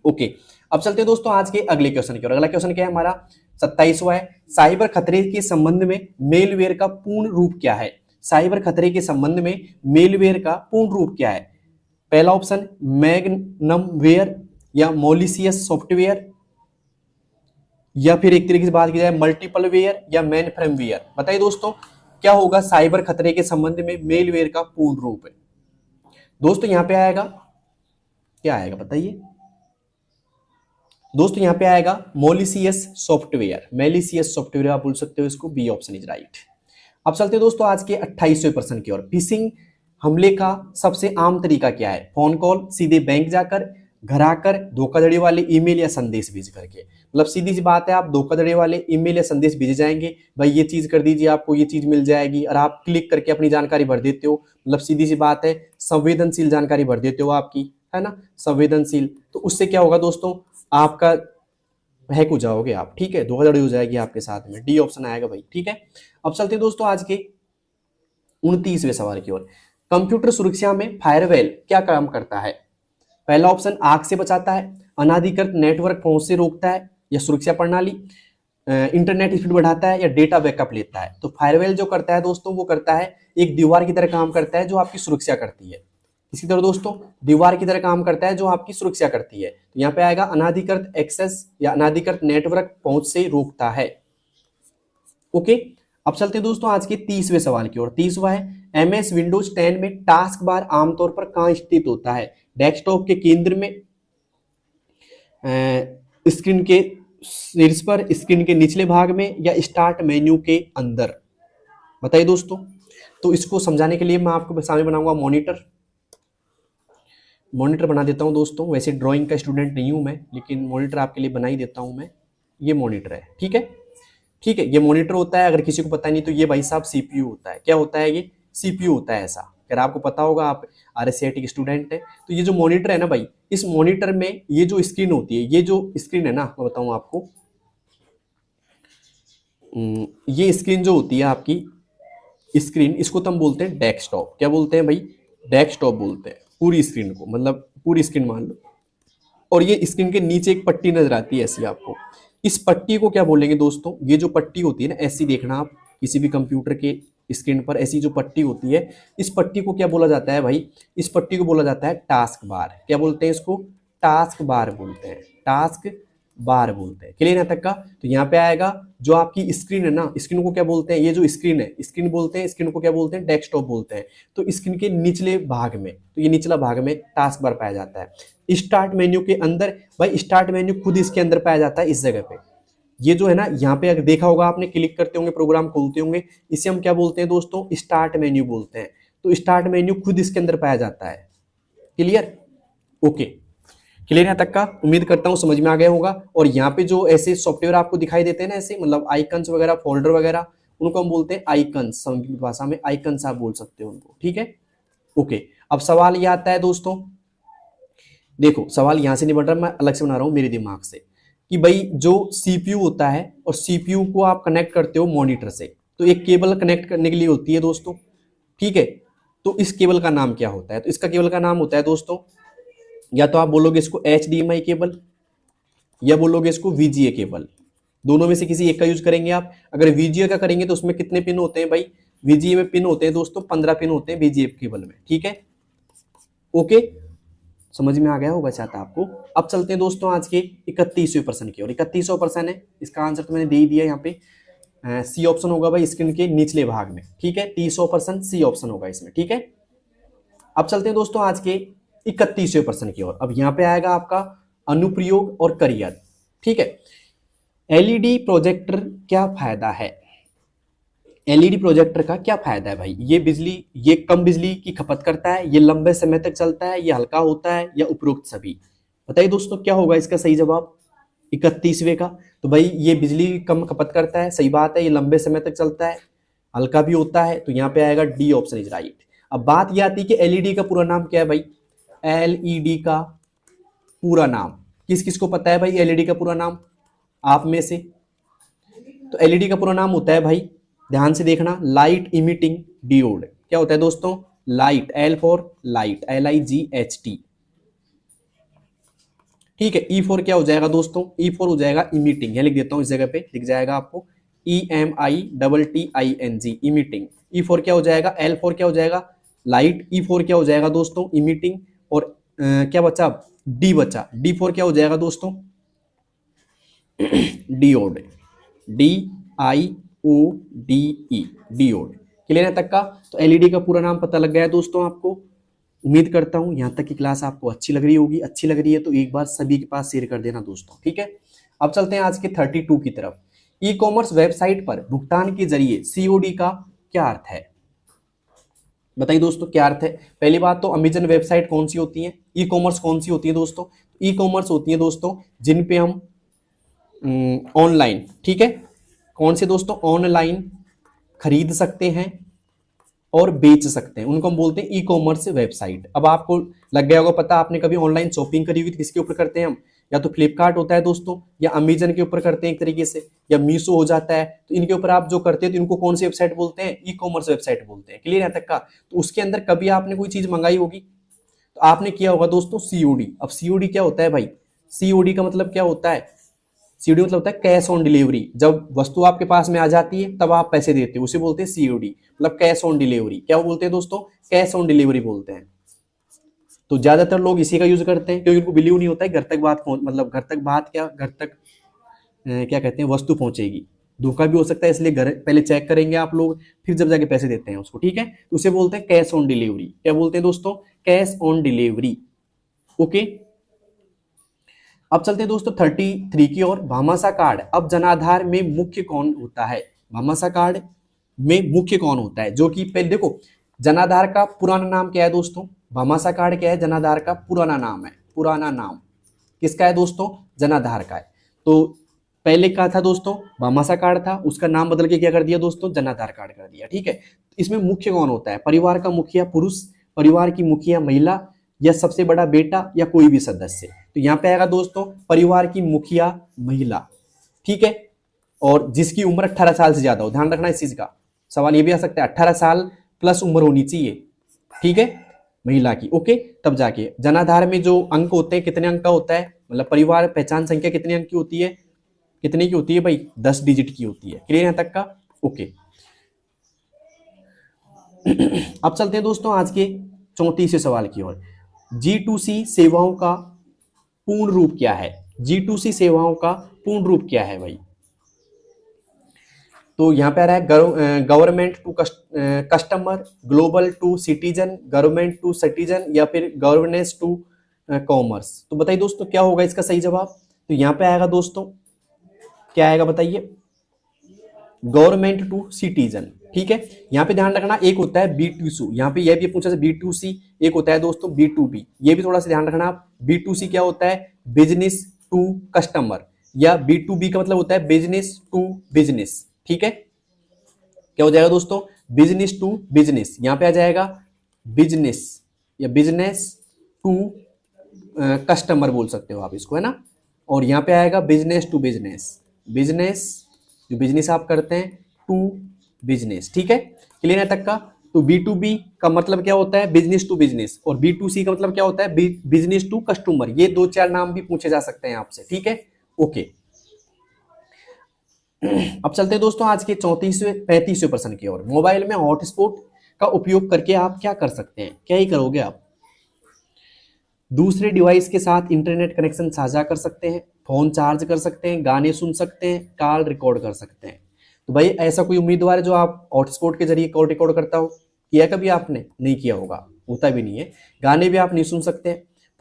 ओके, अब चलते हैं दोस्तों आज के अगले क्वेश्चन की ओर। अगला क्वेश्चन क्या है हमारा? 27वां है, साइबर खतरे के संबंध में मेलवेयर का पूर्ण रूप क्या है? साइबर खतरे के संबंध में मेलवेयर का पूर्ण रूप क्या है? पहला ऑप्शन मैग्नमवेयर या मॉलिशियस सॉफ्टवेयर, या फिर एक तरीके से बात की जाए मल्टीपल वेयर या मेनफ्रेमवेयर। बताइए दोस्तों क्या होगा साइबर खतरे के संबंध में मेलवेयर का पूर्ण रूप? है दोस्तों यहाँ पे आएगा, क्या आएगा बताइए दोस्तों? यहाँ पे आएगा मॉलिशियस सॉफ्टवेयर, मेलिशियस सॉफ्टवेयर आप बोल सकते हो इसको। B option is right. अब चलते दोस्तों आज के 28वें प्रश्न की ओर। फिशिंग हमले का सबसे आम तरीका क्या है? फोन कॉल, सीधे बैंक जाकर, घर आकर, धोखाधड़ी वाले ईमेल या संदेश भेज करके। मतलब सीधी सी बात है, आप धोखाधड़ी वाले ईमेल या संदेश भेजे जाएंगे, भाई ये चीज कर दीजिए आपको ये चीज मिल जाएगी, और आप क्लिक करके अपनी जानकारी भर देते हो। मतलब सीधी सी बात है, संवेदनशील जानकारी भर देते हो आपकी, है ना, संवेदनशील। तो उससे क्या होगा दोस्तों? आपका हैक हो जाओगे आप, ठीक है, धोखाधड़ी हो जाएगी आपके साथ में। डी ऑप्शन आएगा भाई, ठीक है। अब चलते हैं दोस्तों आज के 29वें सवाल की ओर। कंप्यूटर सुरक्षा में फायरवॉल क्या काम करता है? पहला ऑप्शन आग से बचाता है, अनाधिकृत नेटवर्क पहुंच से रोकता है, या सुरक्षा प्रणाली, इंटरनेट स्पीड बढ़ाता है, या डेटा बैकअप लेता है। तो फायरवॉल जो करता है दोस्तों, वो करता है एक दीवार की तरह काम करता है जो आपकी सुरक्षा करती है। इसी तरह दोस्तों दीवार की तरह काम करता है जो आपकी सुरक्षा करती है। तो यहाँ पे आएगा अनाधिकृत एक्सेस या अनाधिकृत नेटवर्क पहुंच से रोकता है, ओके। अब चलते हैं दोस्तों आज के 30वें सवाल की ओर। 30वां है, एमएस विंडोज 10 में टास्क बार आमतौर पर कहां स्थित होता है? डेस्कटॉप के केंद्र में, स्क्रीन के शीर्ष पर, स्क्रीन के निचले भाग में, या स्टार्ट मेन्यू के अंदर? बताइए दोस्तों। तो इसको समझाने के लिए मैं आपको सामने बनाऊंगा मॉनिटर। मॉनिटर बना देता हूं दोस्तों। वैसे ड्राइंग का स्टूडेंट नहीं हूं मैं, लेकिन मॉनिटर आपके लिए बना ही देता हूं मैं। ये मॉनिटर है, ठीक है। ठीक है, ये मॉनिटर होता है। अगर किसी को पता नहीं तो ये भाई साहब सीपीयू होता है। क्या होता है? ये सीपीयू होता है। ऐसा अगर आपको पता होगा, आप आरएससीआईटी के स्टूडेंट है, तो ये जो मॉनिटर है ना भाई, इस मॉनिटर में ये जो स्क्रीन होती है, ये जो स्क्रीन है ना, मैं बताऊं आपको, ये स्क्रीन जो होती है आपकी स्क्रीन, इसको तो हम बोलते हैं डेस्कटॉप। क्या बोलते हैं भाई? डेस्कटॉप बोलते हैं पूरी स्क्रीन को, मतलब पूरी स्क्रीन मान लो। और ये स्क्रीन के नीचे एक पट्टी नजर आती है ऐसी आपको। इस पट्टी को क्या बोलेंगे दोस्तों? ये जो पट्टी होती है ना, ऐसी देखना आप किसी भी कंप्यूटर के स्क्रीन पर, ऐसी जो पट्टी होती है, इस पट्टी को क्या बोला जाता है भाई? इस पट्टी को बोला जाता है टास्क बार। क्या बोलते हैं इसको? टास्क बार बोलते हैं। टास्क बार बोलते हैं। क्लियर है तक का? तो यहाँ पे आएगा जो आपकी स्क्रीन है ना, स्क्रीन को क्या बोलते हैं? ये जो स्क्रीन है, स्क्रीन बोलते हैं। स्क्रीन को क्या बोलते हैं? डेस्कटॉप बोलते हैं। तो स्क्रीन के निचले भाग में, तो ये निचला भाग में टास्क बार पाया जाता है। स्टार्ट मेन्यू के अंदर भाई, स्टार्ट मेन्यू खुद इसके अंदर पाया जाता है, इस जगह पे। ये जो है ना, यहाँ पे अगर देखा होगा आपने, क्लिक करते होंगे, प्रोग्राम खोलते होंगे, इसे हम क्या बोलते हैं दोस्तों? स्टार्ट मेन्यू बोलते हैं। तो स्टार्ट मेन्यू खुद इसके अंदर पाया जाता है। क्लियर? ओके, क्लियर है तक का? उम्मीद करता हूं समझ में आ गया होगा। और यहाँ पे जो ऐसे सॉफ्टवेयर आपको दिखाई देते हैं ना, ऐसे मतलब आइकन्स वगैरह, फोल्डर वगैरह, उनको हम बोलते हैं आइकन्स। संस्कृत भाषा में आइकन्स आप बोल सकते हो उनको, ठीक है। ओके, अब सवाल ये आता है दोस्तों, देखो सवाल यहां से नहीं बन रहा, मैं अलग से बना रहा हूं मेरे दिमाग से, कि भाई जो सीपीयू होता है, और सीपीयू को आप कनेक्ट करते हो मॉनिटर से, तो एक केबल कनेक्ट करने के लिए होती है दोस्तों, ठीक है। तो इस केबल का नाम क्या होता है? तो इसका केबल का नाम होता है दोस्तों, या तो आप बोलोगे इसको HDMI केबल, या बोलोगे इसको VGA केबल। दोनों में से किसी एक का यूज करेंगे आप। अगर VGA का करेंगे तो उसमें कितने पिन होते हैं भाई? VGA में पिन होते हैं दोस्तों 15 पिन होते हैं VGA केबल में, ठीक है। ओके, समझ में आ गया होगा चाहता आपको। अब चलते हैं दोस्तों आज के 31वें प्रश्न की ओर। 31वां प्रश्न है, इसका आंसर तो मैंने दे ही दिया यहाँ पे। सी ऑप्शन होगा भाई स्क्रीन के निचले भाग में, ठीक है। 30वां प्रश्न सी ऑप्शन होगा इसमें, ठीक है। अब चलते हैं दोस्तों आज के 31वें प्रश्न की ओर। अब यहाँ पे आएगा आपका अनुप्रयोग और करियर, ठीक है। एलईडी प्रोजेक्टर क्या फायदा है? एलईडी प्रोजेक्टर का क्या फायदा है भाई? ये कम बिजली की खपत करता है, ये लंबे समय तक चलता है, ये हल्का होता है, या उपरोक्त सभी? बताइए दोस्तों क्या होगा इसका सही जवाब 31वें का? तो भाई ये बिजली कम खपत करता है, सही बात है। ये लंबे समय तक चलता है, हल्का भी होता है, तो यहाँ पे आएगा डी ऑप्शन इज राइट। अब बात यह आती है कि एलईडी का पूरा नाम क्या है भाई? एलईडी का पूरा नाम किस किस को पता है भाई? एलईडी का पूरा नाम आप में से? तो एलईडी का पूरा नाम होता है भाई, ध्यान से देखना, लाइट इमिटिंग डियोड। क्या होता है दोस्तों? Light, L for light, LIGHT, ठीक है। ई फॉर क्या हो जाएगा दोस्तों? ई फॉर हो जाएगा इमिटिंग। यह लिख देता हूं, इस जगह पे लिख जाएगा आपको EMITTING, इमिटिंग। ई फॉर क्या हो जाएगा? एल फॉर क्या हो जाएगा? लाइट। ई फॉर क्या हो जाएगा दोस्तों? इमिटिंग। और क्या बचा? डी बचा। डी फॉर क्या हो जाएगा दोस्तों? Diode, DIODE, diode. क्लियर है तक का? तो एलईडी का पूरा नाम पता लग गया है दोस्तों आपको। उम्मीद करता हूं यहां तक की क्लास आपको अच्छी लग रही होगी। अच्छी लग रही है तो एक बार सभी के पास शेयर कर देना दोस्तों, ठीक है। अब चलते हैं आज के 32 की तरफ। ई कॉमर्स वेबसाइट पर भुगतान के जरिए COD का क्या अर्थ है? बताइए दोस्तों क्या अर्थ है? पहली बात तो अमेजन वेबसाइट कौन सी होती है? ई कॉमर्स कौन सी होती है दोस्तों? ई कॉमर्स होती है दोस्तों जिन पे हम ऑनलाइन, ठीक है, कौन से दोस्तों? ऑनलाइन खरीद सकते हैं और बेच सकते हैं, उनको हम बोलते हैं ई कॉमर्स वेबसाइट। अब आपको लग गया होगा पता, आपने कभी ऑनलाइन शॉपिंग करी हुई तो किसके ऊपर करते हैं हम? या तो फ्लिपकार्ट होता है दोस्तों, या अमेजन के ऊपर करते हैं एक तरीके से, या मीशो हो जाता है। तो इनके ऊपर आप जो करते हैं तो इनको कौन सी वेबसाइट बोलते हैं? ई कॉमर्स वेबसाइट बोलते हैं। क्लियर है तक का? तो उसके अंदर कभी आपने कोई चीज मंगाई होगी तो आपने किया होगा दोस्तों COD। अब COD क्या होता है भाई? COD का मतलब क्या होता है? COD मतलब होता है कैश ऑन डिलीवरी। जब वस्तु आपके पास में आ जाती है तब आप पैसे देते हो, उसे बोलते हैं COD, मतलब कैश ऑन डिलीवरी। क्या बोलते हैं दोस्तों? कैश ऑन डिलीवरी बोलते हैं। तो ज्यादातर लोग इसी का यूज करते हैं क्योंकि उनको बिलीव नहीं होता है घर तक बात मतलब घर तक बात क्या, घर तक क्या कहते हैं, वस्तु पहुंचेगी। धोखा भी हो सकता है, इसलिए घर पहले चेक करेंगे आप लोग, फिर जब जाके पैसे देते हैं उसको, ठीक है। तो उसे बोलते हैं कैश ऑन डिलीवरी। क्या बोलते हैं दोस्तों? Cash on delivery. ओके, अब चलते हैं दोस्तों 33 की ओर। भामाशाह कार्ड। अब जनाधार में मुख्य कौन होता है? भामाशाह कार्ड में मुख्य कौन होता है? जो कि पहले देखो, जनाधार का पुराना नाम क्या है दोस्तों? भामाशाह कार्ड क्या है? जनाधार का पुराना नाम है। पुराना नाम किसका है दोस्तों? जनाधार का है। तो पहले क्या था दोस्तों? भामाशाह कार्ड था, उसका नाम बदल के क्या कर दिया दोस्तों? जनाधार कार्ड कर दिया। ठीक है, इसमें मुख्य कौन होता है? परिवार का मुखिया पुरुष, परिवार की मुखिया महिला, या सबसे बड़ा बेटा, या कोई भी सदस्य। तो यहाँ पे आएगा दोस्तों परिवार की मुखिया महिला। ठीक है, और जिसकी उम्र 18 साल से ज्यादा हो। ध्यान रखना इस चीज का, सवाल ये भी आ सकता है 18 साल प्लस उम्र होनी चाहिए। ठीक है, महिला की। ओके, तब जाके जनाधार में जो अंक होते हैं, कितने अंक का होता है? मतलब परिवार पहचान संख्या कितने अंक की होती है? कितने की होती है भाई? 10 डिजिट की होती है। क्लियर यहां तक का? ओके। अब चलते हैं दोस्तों आज के 34वें सवाल की ओर। G2C सेवाओं का पूर्ण रूप क्या है? G2C सेवाओं का पूर्ण रूप क्या है भाई? तो यहाँ पे आ रहा है government to customer, global to citizen, government to citizen, या फिर गवर्नेंस टू कॉमर्स। तो बताइए दोस्तों क्या होगा इसका सही जवाब? तो यहाँ पे आएगा दोस्तों, क्या आएगा बताइए? Government to citizen. ठीक है, यहाँ पे ध्यान रखना, एक होता है B2C, यहाँ पे यह भी पूछा है B2C, एक होता है दोस्तों B2B। ये भी थोड़ा सा ध्यान रखना आप। B2C क्या होता है? बिजनेस टू कस्टमर, या B2B का मतलब होता है बिजनेस टू बिजनेस। ठीक है, क्या हो जाएगा दोस्तों? Business to business. यहाँ पे आ जाएगा बिजनेस, या बिजनेस टू कस्टमर बोल सकते हो आप इसको, है ना। और यहाँ पे आएगा बिजनेस टू बिजनेस, बिजनेस जो बिजनेस आप करते हैं टू बिजनेस। ठीक है, क्लियर है तक का? तो B2B का मतलब क्या होता है? Business to business. और B2C का मतलब क्या होता है? Business to customer. ये 2-4 नाम भी पूछे जा सकते हैं आपसे। ठीक है, ओके। अब चलते हैं दोस्तों आज के 35वें प्रश्न की ओर। मोबाइल में हॉटस्पॉट का उपयोग करके आप क्या कर सकते हैं? क्या ही करोगे आप? दूसरे डिवाइस के साथ इंटरनेट कनेक्शन साझा कर सकते हैं, फोन चार्ज कर सकते हैं, गाने सुन सकते हैं, कॉल रिकॉर्ड कर सकते हैं। तो भाई ऐसा कोई उम्मीदवार है जो आप हॉटस्पॉट के जरिए कॉल रिकॉर्ड करता हो? किया कभी आपने? नहीं किया होगा, होता भी नहीं है। गाने भी आप नहीं सुन सकते।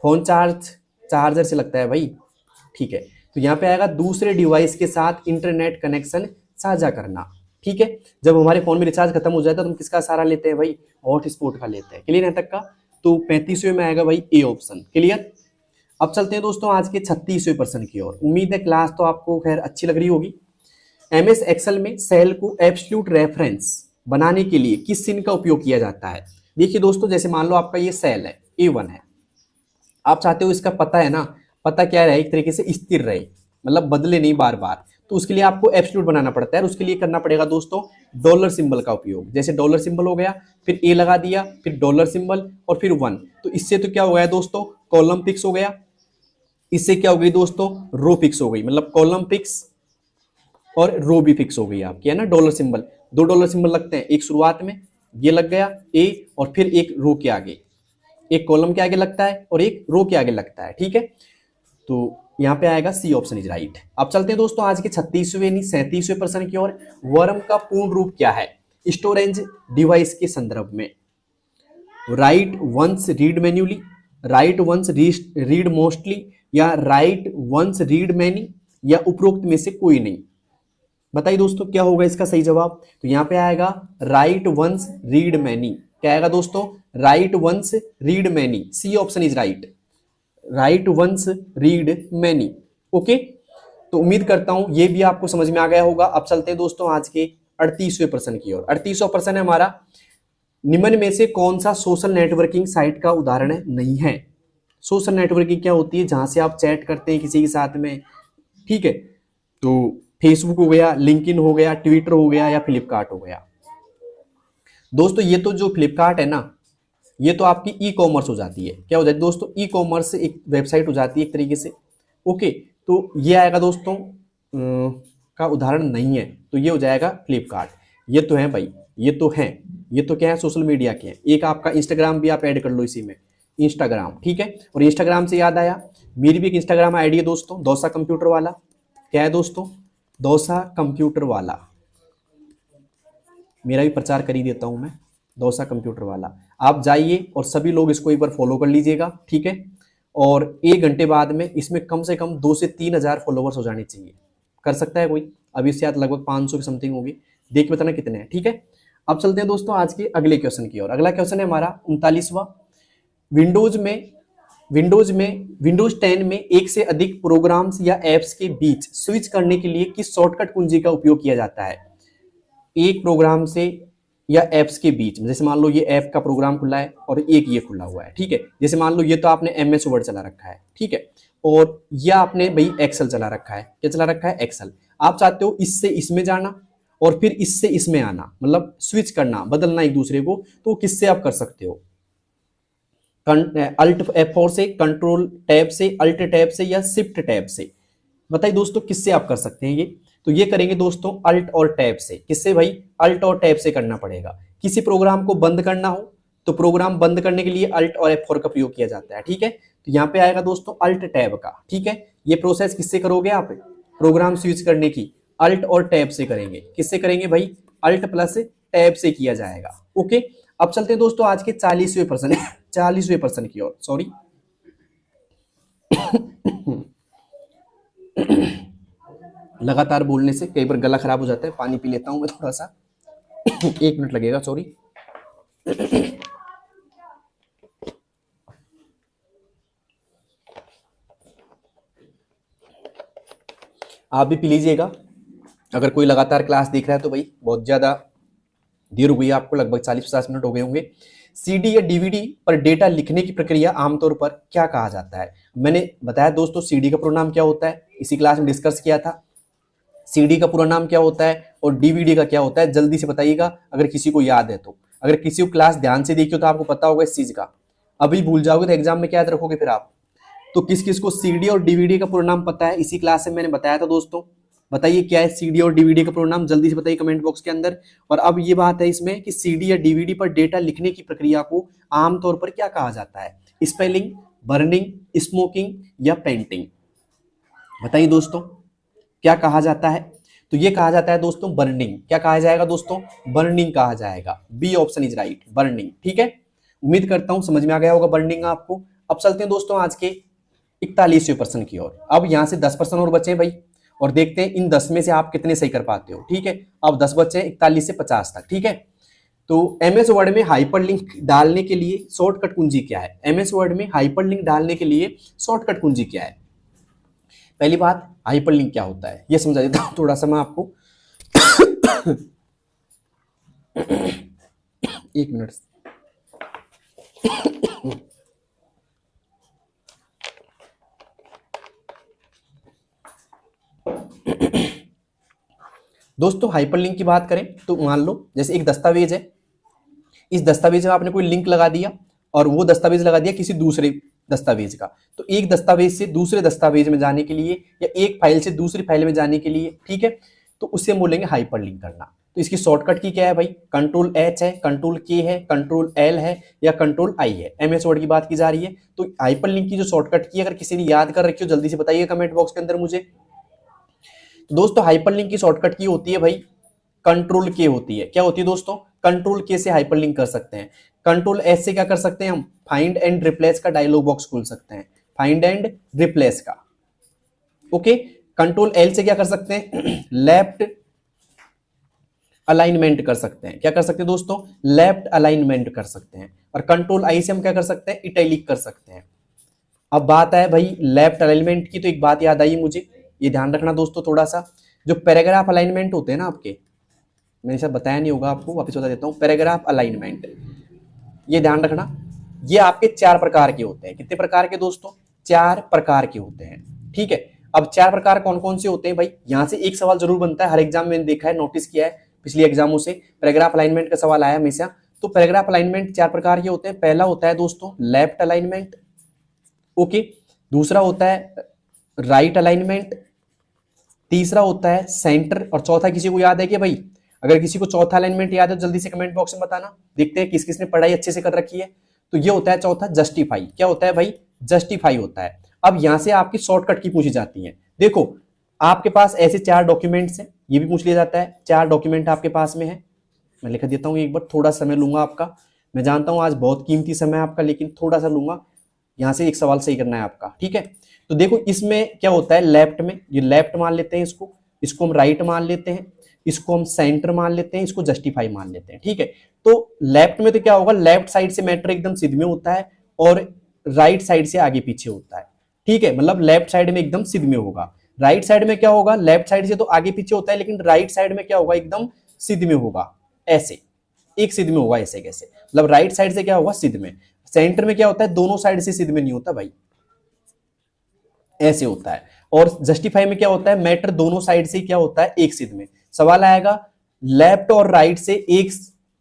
फोन चार्जर से लगता है भाई। ठीक है, तो यहाँ पे आएगा दूसरे डिवाइस के साथ इंटरनेट कनेक्शन साझा करना। ठीक है, जब हमारे फोन में रिचार्ज खत्म हो जाता है तो हम किसका सहारा लेते हैं भाई? हॉटस्पॉट का लेते हैं। क्लियर यहाँ तक का? तो 35वें में आएगा भाई ए ऑप्शन। क्लियर। अब चलते हैं दोस्तों आज के 36वें प्रश्न की ओर। उम्मीद है क्लास तो आपको खैर अच्छी लग रही होगी। MS एक्सेल में सेल को एब्सोल्यूट रेफरेंस बनाने के लिए किस चिन्ह का उपयोग किया जाता है? देखिए दोस्तों, जैसे मान लो आपका ये सेल है, A1 है, आप चाहते हो इसका पता है ना, पता क्या रहे? एक तरीके से स्थिर रहे, मतलब बदले नहीं बार बार। तो उसके लिए आपको एब्सोल्यूट बनाना पड़ता है। उसके लिए करना पड़ेगा दोस्तों डॉलर सिंबल का उपयोग। जैसे डॉलर सिंबल हो गया, फिर A लगा दिया, फिर डॉलर सिंबल, और फिर 1। तो इससे तो क्या हो गया दोस्तों? कॉलम फिक्स हो गया। इससे क्या हो गई दोस्तों? रो फिक्स हो गई, मतलब कॉलम फिक्स और रो भी फिक्स हो गई आपकी, है ना। डॉलर सिंबल, 2 डॉलर सिंबल लगते हैं, एक शुरुआत में ये लग गया A, और फिर एक रो के आगे, एक कॉलम के आगे लगता है और एक रो के आगे लगता है। ठीक है, तो यहाँ पे आएगा सी ऑप्शन इज राइट। अब चलते हैं दोस्तों आज के 37वें प्रश्न की ओर। वर्म का पूर्ण रूप क्या है स्टोरेज डिवाइस के संदर्भ में? Write once read manually, write once read mostly, या राइट वंस रीड मैनी, या उपरोक्त में से कोई नहीं। बताइए दोस्तों क्या होगा इसका सही जवाब? तो यहाँ पे आएगा राइट वंस रीड मैनी। क्या आएगा दोस्तों? Write once read many. C option is right, write once read many. Okay, तो उम्मीद करता हूं ये भी आपको समझ में आ गया होगा। अब चलते हैं दोस्तों आज के 38वें प्रश्न की ओर। 38वां प्रश्न है हमारा, निम्न में से कौन सा सोशल नेटवर्किंग साइट का उदाहरण नहीं है? सोशल नेटवर्किंग क्या होती है? जहां से आप चैट करते हैं किसी के साथ में। ठीक है, तो फेसबुक हो गया, लिंक्डइन हो गया, ट्विटर हो गया, या फ्लिपकार्ट हो गया। दोस्तों ये तो जो फ्लिपकार्ट है ना, ये तो आपकी ई कॉमर्स हो जाती है। क्या हो जाती है दोस्तों? ई कॉमर्स एक वेबसाइट हो जाती है एक तरीके से। ओके, तो ये आएगा दोस्तों का उदाहरण नहीं है, तो ये हो जाएगा फ्लिपकार्ट। ये तो है भाई, ये तो है, ये तो क्या है? सोशल मीडिया के हैं। एक आपका इंस्टाग्राम भी आप ऐड कर लो इसी में, इंस्टाग्राम। ठीक है, और इंस्टाग्राम से याद आया, मेरी भी एक इंस्टाग्राम आईडी है दोस्तों, दौसा कंप्यूटर वाला। क्या है दोस्तों? दौसा कंप्यूटर वाला। मेरा भी प्रचार कर ही देता हूं मैं, दौसा कंप्यूटर वाला। आप जाइए और सभी लोग इसको एक बार फॉलो कर लीजिएगा। ठीक है, और 1 घंटे बाद में इसमें कम से कम 2 से 3 हज़ार फॉलोवर्स हो जाने चाहिए। कर सकता है कोई? अभी शायद लगभग 500 की समथिंग होगी, देख के बताना कितने हैं, ठीक है। अब चलते हैं दोस्तों आज के अगले क्वेश्चन की ओर। अगला क्वेश्चन है हमारा 39वां। विंडोज 10 में एक से अधिक प्रोग्राम्स या एप्स के बीच स्विच करने के लिए किस शॉर्टकट कुंजी का उपयोग किया जाता है? एक प्रोग्राम से या एप्स के बीच में, जैसे मान लो ये ऐप का प्रोग्राम खुला है और एक ये खुला हुआ है, ठीक है। जैसे मान लो ये तो आपने MS वर्ड चला रखा है, ठीक है, और यह आपने भाई एक्सेल चला रखा है। क्या चला रखा है? एक्सेल। आप चाहते हो इससे इसमें जाना और फिर इससे इसमें आना, मतलब स्विच करना, बदलना एक दूसरे को, तो किससे आप कर सकते हो? अल्ट F4 से, कंट्रोल टैब से, अल्ट टैब से या शिफ्ट टैब से? बताइए दोस्तों किससे आप कर सकते हैं ये? तो ये करेंगे दोस्तों अल्ट और टैब से। किससे भाई? अल्ट और टैब से करना पड़ेगा। किसी प्रोग्राम को बंद करना हो तो प्रोग्राम बंद करने के लिए अल्ट और F4 का प्रयोग किया जाता है, ठीक है। तो यहाँ पे आएगा दोस्तों अल्ट टैब का, ठीक है। ये प्रोसेस किससे करोगे आप? प्रोग्राम स्विच करने की अल्ट और टैब से करेंगे। किससे करेंगे भाई? अल्ट प्लस टैब से किया जाएगा, ओके। अब चलते हैं दोस्तों आज के 40वें प्रश्न की ओर। सॉरी लगातार बोलने से कई बार गला खराब हो जाता है, पानी पी लेता हूं मैं थोड़ा सा। 1 मिनट लगेगा, सॉरी। आप भी पी लीजिएगा। अगर कोई लगातार क्लास देख रहा है तो भाई बहुत ज्यादा देर हो गई है आपको, लगभग 40-50 मिनट हो गए होंगे। CD या DVD पर डेटा लिखने की प्रक्रिया आमतौर पर क्या कहा जाता है? मैंने बताया दोस्तों CD का पूरा नाम क्या होता है, इसी क्लास में डिस्कस किया था। CD का पूरा नाम क्या होता है और DVD का क्या होता है, जल्दी से बताइएगा अगर किसी को याद है तो। अगर किसी को क्लास ध्यान से देखियो तो आपको पता होगा इस चीज का। अभी भूल जाओगे तो एग्जाम में क्या याद रखोगे फिर आप? तो किस किस को CD और DVD का पूरा नाम पता है? इसी क्लास में मैंने बताया था दोस्तों। बताइए क्या है CD और DVD का पूरा नाम, जल्दी से बताइए कमेंट बॉक्स के अंदर। और अब ये बात है इसमें कि CD या DVD पर डेटा लिखने की प्रक्रिया को आमतौर पर क्या कहा जाता है? स्पेलिंग, बर्निंग, स्मोकिंग या पेंटिंग? बताइए दोस्तों क्या कहा जाता है? तो ये कहा जाता है दोस्तों बर्निंग। क्या कहा जाएगा दोस्तों? बर्निंग कहा जाएगा। B option is right, burning, ठीक है। उम्मीद करता हूं समझ में आ गया होगा बर्निंग आपको। अब चलते हैं दोस्तों आज के 41वें प्रश्न की ओर। अब यहां से 10 प्रश्न और बचे हैं भाई, और देखते हैं इन 10 में से आप कितने सही कर पाते हो, ठीक है। अब 10 बचे हैं 41 से 50 तक, ठीक है। तो MS वर्ड में हाइपरलिंक डालने के लिए शॉर्टकट कुंजी क्या है? MS वर्ड में हाइपरलिंक डालने के लिए शॉर्टकट कुंजी क्या है? पहली बात, हाइपरलिंक क्या होता है ये समझा देता हूं थोड़ा सा मैं आपको। 1 मिनट। दोस्तों हाइपरलिंक की बात करें तो मान लो जैसे एक दस्तावेज है, इस दस्तावेज में आपने कोई लिंक लगा दिया और वो दस्तावेज लगा दिया किसी दूसरे दस्तावेज का। तो एक दस्तावेज से दूसरे दस्तावेज में जाने के लिए या एक फाइल से दूसरी फाइल में जाने के लिए, ठीक है, तो उससे हम बोलेंगे हाइपरलिंक करना। तो इसकी शॉर्टकट की क्या है भाई? कंट्रोल H है, कंट्रोल K है, कंट्रोल L है या कंट्रोल I है। MS वर्ड की बात की जा रही है। तो हाइपरलिंक की जो शॉर्टकट की अगर किसी ने याद कर रखी हो जल्दी से बताइए कमेंट बॉक्स के अंदर मुझे। तो दोस्तों हाइपरलिंक की शॉर्टकट की होती है भाई कंट्रोल K होती है। क्या होती है दोस्तों? कंट्रोल K से हाइपरलिंक कर सकते हैं। कंट्रोल S से क्या कर सकते हैं हम? फाइंड एंड रिप्लेस का डायलॉग बॉक्स खोल सकते हैं, फाइंड एंड रिप्लेस का, ओके। कंट्रोल L से क्या कर सकते हैं? लेफ्ट अलाइनमेंट कर सकते हैं। क्या कर सकते हैं दोस्तों? लेफ्ट अलाइनमेंट कर सकते हैं। और कंट्रोल I से हम क्या कर सकते हैं? इटैलिक कर सकते हैं। अब बात है भाई लेफ्ट अलाइनमेंट की, तो एक बात याद आई मुझे, ये ध्यान रखना दोस्तों थोड़ा सा। जो पैराग्राफ अलाइनमेंट होते हैं ना आपके, मैंने शायद बताया नहीं होगा आपको, वापस बता देता हूं। पैराग्राफ अलाइनमेंट, ये ध्यान रखना, ये आपके 4 प्रकार के होते हैं। कितने प्रकार के दोस्तों? 4 प्रकार के होते हैं, ठीक है। अब 4 प्रकार कौन कौन से होते हैं भाई? यहां से एक सवाल जरूर बनता है, हर एग्जाम में देखा है, नोटिस किया है पिछले एग्जामों से पैराग्राफ अलाइनमेंट का सवाल आया हमेशा। तो पैराग्राफ अलाइनमेंट 4 प्रकार के होते हैं। पहला होता है दोस्तों लेफ्ट अलाइनमेंट, ओके। दूसरा होता है राइट अलाइनमेंट, तीसरा होता है सेंटर, और चौथा किसी को याद है कि भाई? अगर किसी को चौथा अलाइनमेंट याद है जल्दी से कमेंट बॉक्स में बताना, देखते हैं किस किसने पढ़ाई अच्छे से कर रखी है। तो ये होता है चौथा जस्टिफाई। क्या होता है भाई? जस्टिफाई होता है। अब यहां से आपकी शॉर्टकट की पूछी जाती है। देखो आपके पास ऐसे 4 डॉक्यूमेंट्स हैं, ये भी पूछ लिया जाता है 4 डॉक्यूमेंट आपके पास में है। मैं लिख देता हूं एक बार, थोड़ा समय लूंगा आपका, मैं जानता हूं आज बहुत कीमती समय आपका, लेकिन थोड़ा सा लूंगा। यहाँ से एक सवाल सही करना है आपका, ठीक है। तो देखो इसमें क्या होता है, लेफ्ट में ये लेफ्ट मान लेते हैं, इसको हम राइट मान लेते हैं, इसको हम सेंटर मान लेते हैं, इसको जस्टिफाई मान लेते हैं, ठीक है। तो लेफ्ट में तो क्या होगा, लेफ्ट साइड से मैटर एकदम सीध में होता है और राइट साइड से आगे पीछे होता है, ठीक है। मतलब लेफ्ट साइड में एकदम सीध में होगा, राइट साइड में क्या होगा, लेफ्ट साइड से तो आगे पीछे होता है लेकिन राइट साइड में क्या होगा, एकदम सीध में होगा, ऐसे एक सीध में होगा, ऐसे कैसे, मतलब राइट साइड से क्या होगा, सीध में। सेंटर में क्या होता है, दोनों साइड से सीध में नहीं होता भाई, ऐसे होता है। और जस्टिफाई में क्या होता है, मैटर दोनों साइड से क्या होता है, एक सीध में। सवाल आएगा लेफ्ट और राइट से एक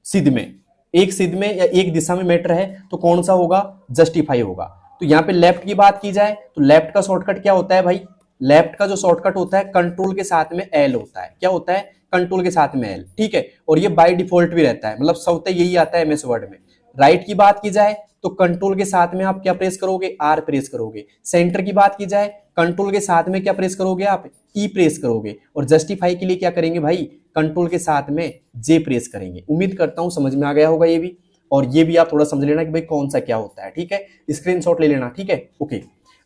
सीध में, एक सीध में या एक दिशा में मैटर है तो कौन सा होगा, जस्टिफाई होगा। तो यहाँ पे लेफ्ट की बात की जाए तो लेफ्ट का शॉर्टकट क्या होता है भाई, लेफ्ट का जो शॉर्टकट होता है कंट्रोल के साथ में एल होता है, क्या होता है, कंट्रोल के साथ में एल, ठीक है। और ये बाय डिफॉल्ट भी रहता है, मतलब सब यही आता है एमएस वर्ड में। राइट की बात की जाए तो कंट्रोल के साथ में आप क्या प्रेस करोगे, आर प्रेस करोगे। सेंटर की बात की जाए कंट्रोल के साथ में क्या प्रेस करोगे, आप ई प्रेस करोगे। और जस्टिफाई के लिए क्या करेंगे भाई, कंट्रोल के साथ में जे प्रेस करेंगे। उम्मीद करता हूं समझ में आ गया होगा ये भी, और ये भी आप थोड़ा समझ लेना कि भाई कौन सा क्या होता है, ठीक है। स्क्रीनशॉट ले लेना, ठीक है, ओके।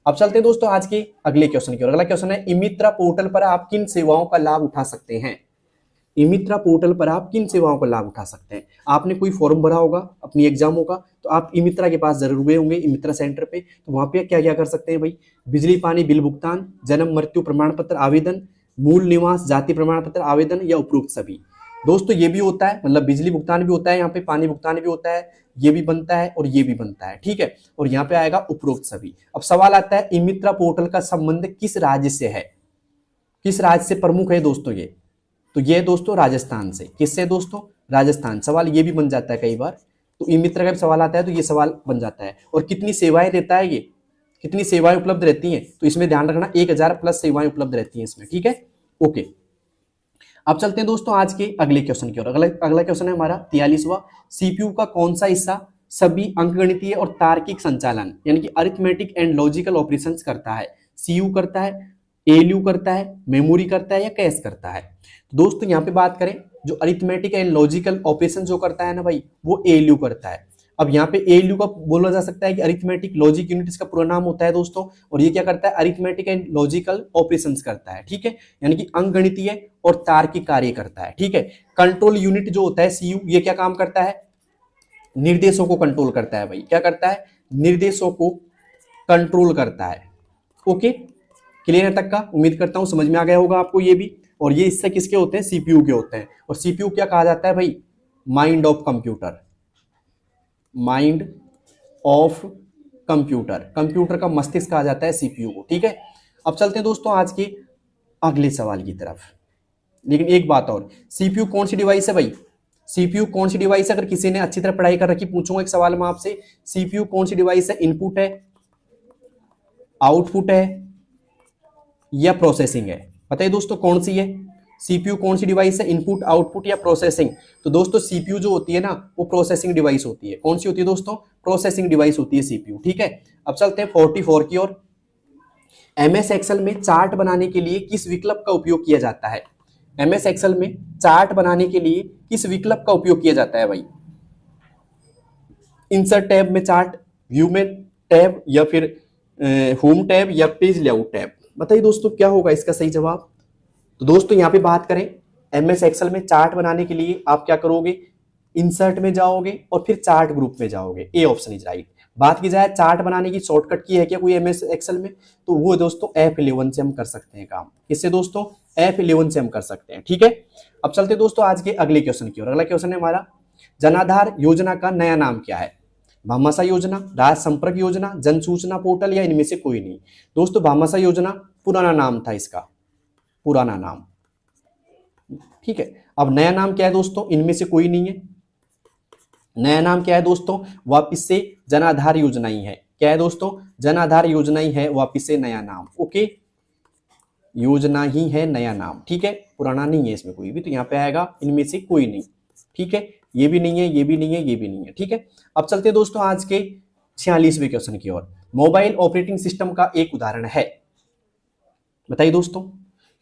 अब चलते हैं दोस्तों आज के अगले क्वेश्चन की ओर। अगला क्वेश्चन है, इमित्रा पोर्टल पर आप किन सेवाओं का लाभ उठा सकते हैं। इमित्रा पोर्टल पर आप किन सेवाओं का लाभ उठा सकते हैं। आपने कोई फॉर्म भरा होगा अपनी एग्जामों का, तो आप इमित्रा के पास जरूर गए होंगे, इमित्रा सेंटर पे। तो वहां पे क्या क्या कर सकते हैं भाई, बिजली पानी बिल भुगतान, जन्म मृत्यु प्रमाण पत्र आवेदन, मूल निवास जाति प्रमाण पत्र आवेदन या उपरोक्त सभी। दोस्तों ये भी होता है, मतलब बिजली भुगतान भी होता है, यहाँ पे पानी भुगतान भी होता है, ये भी बनता है और ये भी बनता है, ठीक है। और यहाँ पे आएगा उपरोक्त सभी। अब सवाल आता है, इमित्रा पोर्टल का संबंध किस राज्य से है, किस राज्य से प्रमुख है दोस्तों ये, तो ये दोस्तों राजस्थान से। किससे दोस्तों, राजस्थान। सवाल ये भी बन जाता है कई बार, तो इमित्रा का भी सवाल आता है तो ये सवाल बन जाता है। और कितनी सेवाएं देता है ये, कितनी सेवाएं उपलब्ध रहती हैं, तो इसमें ध्यान रखना 1000 प्लस सेवाएं उपलब्ध रहती हैं इसमें, ठीक है, ओके। अब चलते हैं दोस्तों आज के अगले क्वेश्चन की ओर। अगला क्वेश्चन है हमारा 43वां, सीपीयू का कौन सा हिस्सा सभी अंकगणितीय और तार्किक संचालन यानी कि अरिथमेटिक एंड लॉजिकल ऑपरेशंस करता है। सीयू करता है, एलयू करता है, मेमोरी करता है या कैश करता है। तो दोस्तों यहाँ पे बात करें, जो अरिथमेटिक एंड लॉजिकल ऑपरेशन जो करता है ना भाई, वो एलयू करता है। अब यहाँ पे एलयू का बोला जा सकता है कि अरिथमेटिक लॉजिक यूनिट इसका पूरा नाम होता है दोस्तों। और ये क्या करता है, अरिथमेटिक एंड लॉजिकल ऑपरेशंस करता है, ठीक है, यानी कि अंकगणितीय और तार्किक कार्य करता है, ठीक है। कंट्रोल यूनिट जो होता है सीयू, ये क्या काम करता है, निर्देशों को कंट्रोल करता है भाई, क्या करता है, निर्देशों को कंट्रोल करता है, ओके। क्लियर है तक का, उम्मीद करता हूं समझ में आ गया होगा आपको ये भी। और ये इससे किसके होते हैं, सीपीयू के होते हैं। और सीपीयू क्या कहा जाता है भाई, mind of computer, mind of computer, computer का मस्तिष्क कहा जाता है सीपीयू को, ठीक है। अब चलते हैं दोस्तों आज के अगले सवाल की तरफ। लेकिन एक बात और, सीपीयू कौन सी डिवाइस है भाई, सीपीयू कौन सी डिवाइस है, अगर किसी ने अच्छी तरह पढ़ाई कर रखी, पूछूंगा एक सवाल मैं आपसे, सीपीयू कौन सी डिवाइस है, इनपुट है, आउटपुट है या प्रोसेसिंग है। बताइए दोस्तों कौन सी है, सीपीयू कौन सी डिवाइस है, इनपुट आउटपुट या प्रोसेसिंग। तो दोस्तों सीपीयू जो होती है ना, वो प्रोसेसिंग डिवाइस होती है। कौन सी होती है दोस्तों, प्रोसेसिंग डिवाइस होती है सीपीयू, ठीक है। अब चलते हैं 44 की ओर। एमएस एक्सेल में चार्ट बनाने के लिए किस विकल्प का उपयोग किया जाता है। एमएस एक्सेल में चार्ट बनाने के लिए किस विकल्प का उपयोग किया जाता है भाई, इंसर्ट टैब में चार्ट, व्यू में टैब, या फिर होम टैब या पेज लेआउट टैब। बताइए दोस्तों क्या होगा इसका सही जवाब। तो दोस्तों यहाँ पे बात करें, एमएस एक्सेल में चार्ट बनाने के लिए आप क्या करोगे, इंसर्ट में जाओगे और फिर चार्ट ग्रुप में जाओगे, ए ऑप्शन इज राइट। बात की जाए चार्ट बनाने की शॉर्टकट की है क्या कोई एमएस एक्सेल में, तो वो दोस्तों F11 से हम कर सकते हैं काम। किससे दोस्तों, F11 से हम कर सकते हैं, ठीक है। अब चलते दोस्तों आज के अगले क्वेश्चन की ओर। अगला क्वेश्चन है हमारा, जनाधार योजना का नया नाम क्या है। भामाशाह योजना, राज्य संपर्क योजना, जन सूचना पोर्टल या इनमें से कोई नहीं। दोस्तों भामाशाह योजना पुराना नाम था इसका, पुराना नाम, ठीक है। अब नया नाम क्या है दोस्तों, इनमें से कोई नहीं है। नया नाम क्या है दोस्तों, वापिस से जनाधार योजना ही है। क्या है दोस्तों, जनाधार योजना ही है, वापिस से नया नाम, ओके, योजना ही है नया नाम, ठीक है, पुराना नहीं है इसमें कोई भी। तो यहाँ पे आएगा इनमें से कोई नहीं, ठीक है, ये भी नहीं है, ये भी नहीं है, ये भी नहीं है, ठीक है। अब चलते हैं दोस्तों आज के 46वें क्वेश्चन की ओर। मोबाइल ऑपरेटिंग सिस्टम का एक उदाहरण है, बताइए दोस्तों।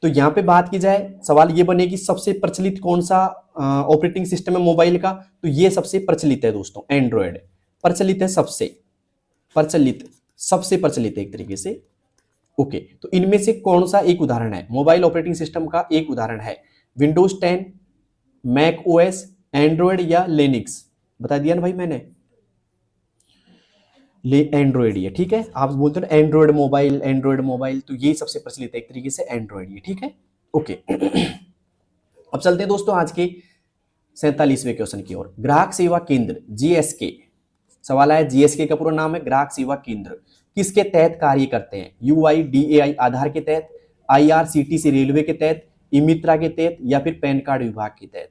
तो यहाँ पे बात की जाए, सवाल ये बनेगी सबसे प्रचलित कौन सा ऑपरेटिंग सिस्टम है मोबाइल का, तो ये सबसे प्रचलित है दोस्तों, एंड्रॉयड प्रचलित है, सबसे प्रचलित सबसे प्रचलित है एक तरीके से। ओके, तो इनमें से कौन सा एक उदाहरण है? मोबाइल ऑपरेटिंग सिस्टम का एक उदाहरण है विंडोज 10, मैक ओएस, एंड्रॉयड या लिनक्स। बता दिया ना भाई मैंने, एंड्रॉयड ये, ठीक है। आप बोलते हो एंड्रॉयड मोबाइल, तो ये सबसे प्रचलित है एक तरीके से एंड्रॉयड ये, ठीक है। ओके अब चलते हैं दोस्तों आज के 47वें क्वेश्चन की ओर। ग्राहक सेवा केंद्र जीएसके, सवाल आया जीएसके का पूरा नाम है ग्राहक सेवा केंद्र, किसके तहत कार्य करते हैं? यूआईडीएआई आधार के तहत, आईआरसीटीसी रेलवे के तहत, ई-मित्रा के तहत या फिर पैन कार्ड विभाग के तहत।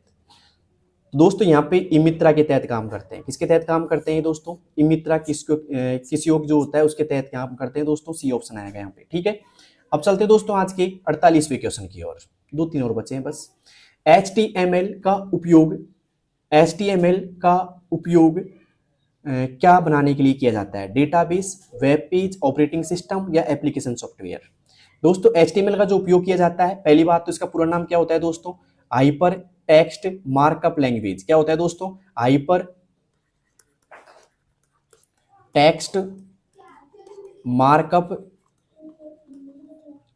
दोस्तों यहाँ पे ई-मित्रा के तहत काम करते हैं। किसके तहत काम करते हैं दोस्तों? ई-मित्रा किसी योग जो होता है उसके तहत काम करते हैं दोस्तों। सी ऑप्शन आएगा यहाँ पे, ठीक है। अब चलते हैं दोस्तों आज के 48वें क्वेश्चन की ओर, 2-3 और बचे हैं बस। HTML का उपयोग क्या बनाने के लिए किया जाता है? Database, web page, operating system या एप्लीकेशन सॉफ्टवेयर। दोस्तों HTML का जो उपयोग किया जाता है, पहली बात तो इसका पूरा नाम क्या होता है दोस्तों? Hyper text markup language. क्या होता है दोस्तों? Hyper text markup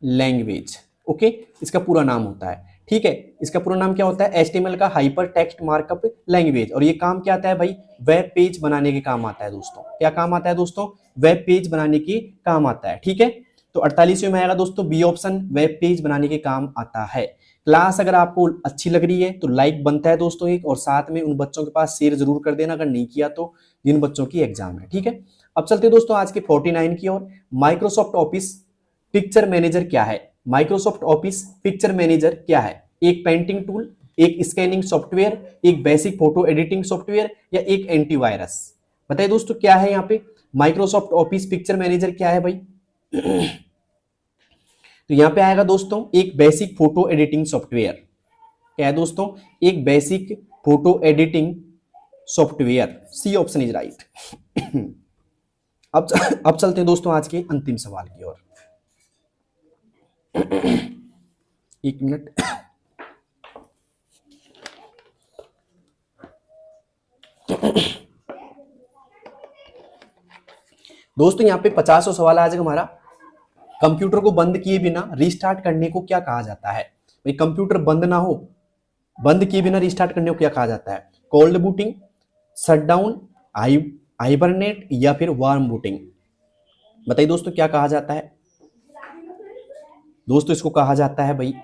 language. Okay, इसका पूरा नाम होता है, ठीक है। इसका पूरा नाम क्या होता है? HTML का हाइपर टेक्स्ट मार्कअप लैंग्वेज। और ये काम क्या आता है भाई? वेब पेज बनाने के काम आता है दोस्तों। क्या काम आता है दोस्तों? वेब पेज बनाने के काम आता है, ठीक है। तो 48वें में आएगा दोस्तों बी ऑप्शन, वेब पेज बनाने के काम आता है। क्लास अगर आपको अच्छी लग रही है तो लाइक बनता है दोस्तों एक, और साथ में उन बच्चों के पास शेयर जरूर कर देना अगर नहीं किया तो, जिन बच्चों की एग्जाम है, ठीक है। अब चलते हैं दोस्तों आज के 49 की ओर। माइक्रोसॉफ्ट ऑफिस पिक्चर मैनेजर क्या है? माइक्रोसॉफ्ट ऑफिस पिक्चर मैनेजर क्या है? एक पेंटिंग टूल, एक स्कैनिंग सॉफ्टवेयर, एक बेसिक फोटो एडिटिंग सॉफ्टवेयर या एक एंटीवायरस। बताइए दोस्तों क्या है यहाँ पे? माइक्रोसॉफ्ट ऑफिस पिक्चर मैनेजर क्या है भाई? तो यहां पे आएगा दोस्तों एक बेसिक फोटो एडिटिंग सॉफ्टवेयर। क्या है दोस्तों? एक basic photo editing software. C option is right. अब चलते हैं दोस्तों आज के अंतिम सवाल की ओर। एक मिनट। दोस्तों यहाँ पे 50 सवाल आज हमारा। कंप्यूटर को बंद किए बिना रीस्टार्ट करने को क्या कहा जाता है? भाई कंप्यूटर बंद ना हो, बंद किए बिना रीस्टार्ट करने को क्या कहा जाता है? कोल्ड बूटिंग, शटडाउन, हाइबरनेट या फिर वार्म बूटिंग। बताइए दोस्तों क्या कहा जाता है? दोस्तों इसको कहा जाता है भाई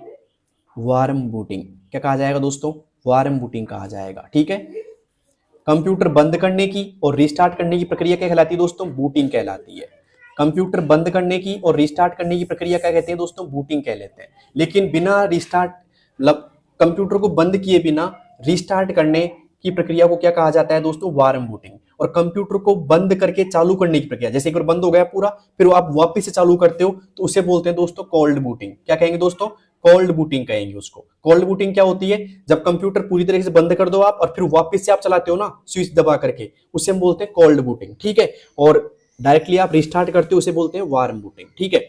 वार्म बूटिंग। क्या कहा जाएगा दोस्तों? वार्म बूटिंग कहा जाएगा, ठीक है। कंप्यूटर बंद करने की और रीस्टार्ट करने की प्रक्रिया क्या कहलाती है दोस्तों? बूटिंग कहलाती है। कंप्यूटर बंद करने की और रीस्टार्ट करने की प्रक्रिया क्या कहते हैं दोस्तों? बूटिंग कह लेते हैं। लेकिन बिना रीस्टार्ट, मतलब कंप्यूटर को बंद किए बिना रीस्टार्ट करने की प्रक्रिया को क्या कहा जाता है दोस्तों? Warm booting. और कंप्यूटर को बंद करके चालू करने की प्रक्रिया, जैसे एक बार बंद हो गया पूरा, फिर आप वापस से चालू करते हो तो उसे बोलते हैं दोस्तों कोल्ड बूटिंग। क्या कहेंगे दोस्तों? कोल्ड बूटिंग कहेंगे उसको। कोल्ड बूटिंग क्या होती है? जब कंप्यूटर पूरी तरीके से बंद कर दो आप और फिर वापस से आप चलाते हो ना स्विच दबा करके, उसे हम बोलते हैं कोल्ड बूटिंग, ठीक है। और डायरेक्टली आप रिस्टार्ट करते हो उसे बोलते हैं वार्म बूटिंग, ठीक है।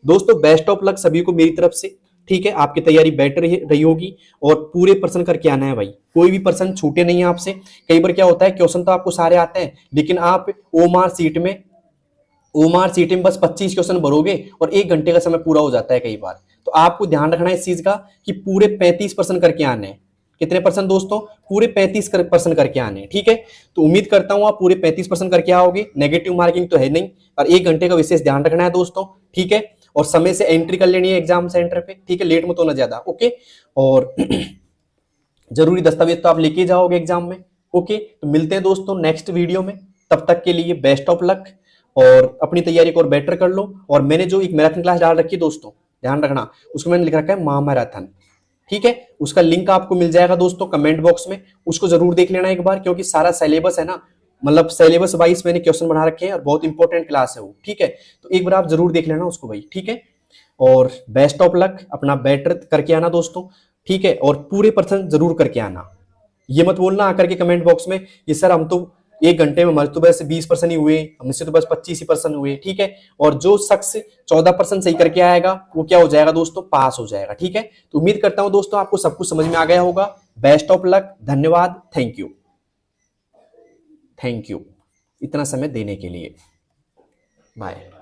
दोस्तों बेस्ट ऑफ लक सभी को मेरी तरफ से, ठीक है। आपकी तैयारी बेटर रही होगी और पूरे प्रश्न करके आना है भाई, कोई भी प्रश्न छूटे नहीं है आपसे। कई बार क्या होता है क्वेश्चन तो आपको सारे आते हैं लेकिन आप ओमार सीट में बस 25 क्वेश्चन भरोगे और 1 घंटे का समय पूरा हो जाता है कई बार। तो आपको ध्यान रखना है इस चीज का कि पूरे 35% करके आने हैं। कितने परसेंट दोस्तों? पूरे 35% करके आने हैं, ठीक है। तो उम्मीद करता हूं आप पूरे 35% करके आओगे। नेगेटिव मार्किंग तो है नहीं, और 1 घंटे का विशेष ध्यान रखना है दोस्तों, ठीक है। और समय से एंट्री कर लेनी है एग्जाम सेंटर पे, ठीक है। लेट मत होना ज्यादा, ओके। और जरूरी दस्तावेज तो आप लेके जाओगे एग्जाम में, ओके। तो मिलते हैं दोस्तों नेक्स्ट वीडियो में, तब तक के लिए बेस्ट ऑफ लक और अपनी तैयारी को और बेटर कर लो। और मैंने जो एक मैराथन क्लास डाल रखी है दोस्तों, ध्यान रखना, उसको मैंने लिख रखा है महामैराथन, ठीक है। उसका लिंक आपको मिल जाएगा दोस्तों कमेंट बॉक्स में, उसको जरूर देख लेना एक बार, क्योंकि सारा सिलेबस है ना, मतलब सिलेबस वाइज मैंने क्वेश्चन बना रखे हैं और बहुत इंपॉर्टेंट क्लास है वो, ठीक है। तो एक बार आप जरूर देख लेना उसको भाई, ठीक है। और बेस्ट ऑफ लक, अपना बेटर करके आना दोस्तों, ठीक है। और पूरे पर्सन जरूर करके आना, ये मत बोलना आकर के कमेंट बॉक्स में ये सर हम तो 1 घंटे में हमारे तो बस 20% ही हुए, हमसे तो बस 25% हुए, ठीक है। और जो शख्स 14% सही करके आएगा वो क्या हो जाएगा दोस्तों? पास हो जाएगा, ठीक है। तो उम्मीद करता हूं दोस्तों आपको सब कुछ समझ में आ गया होगा। बेस्ट ऑफ लक, धन्यवाद, थैंक यू इतना समय देने के लिए। बाय।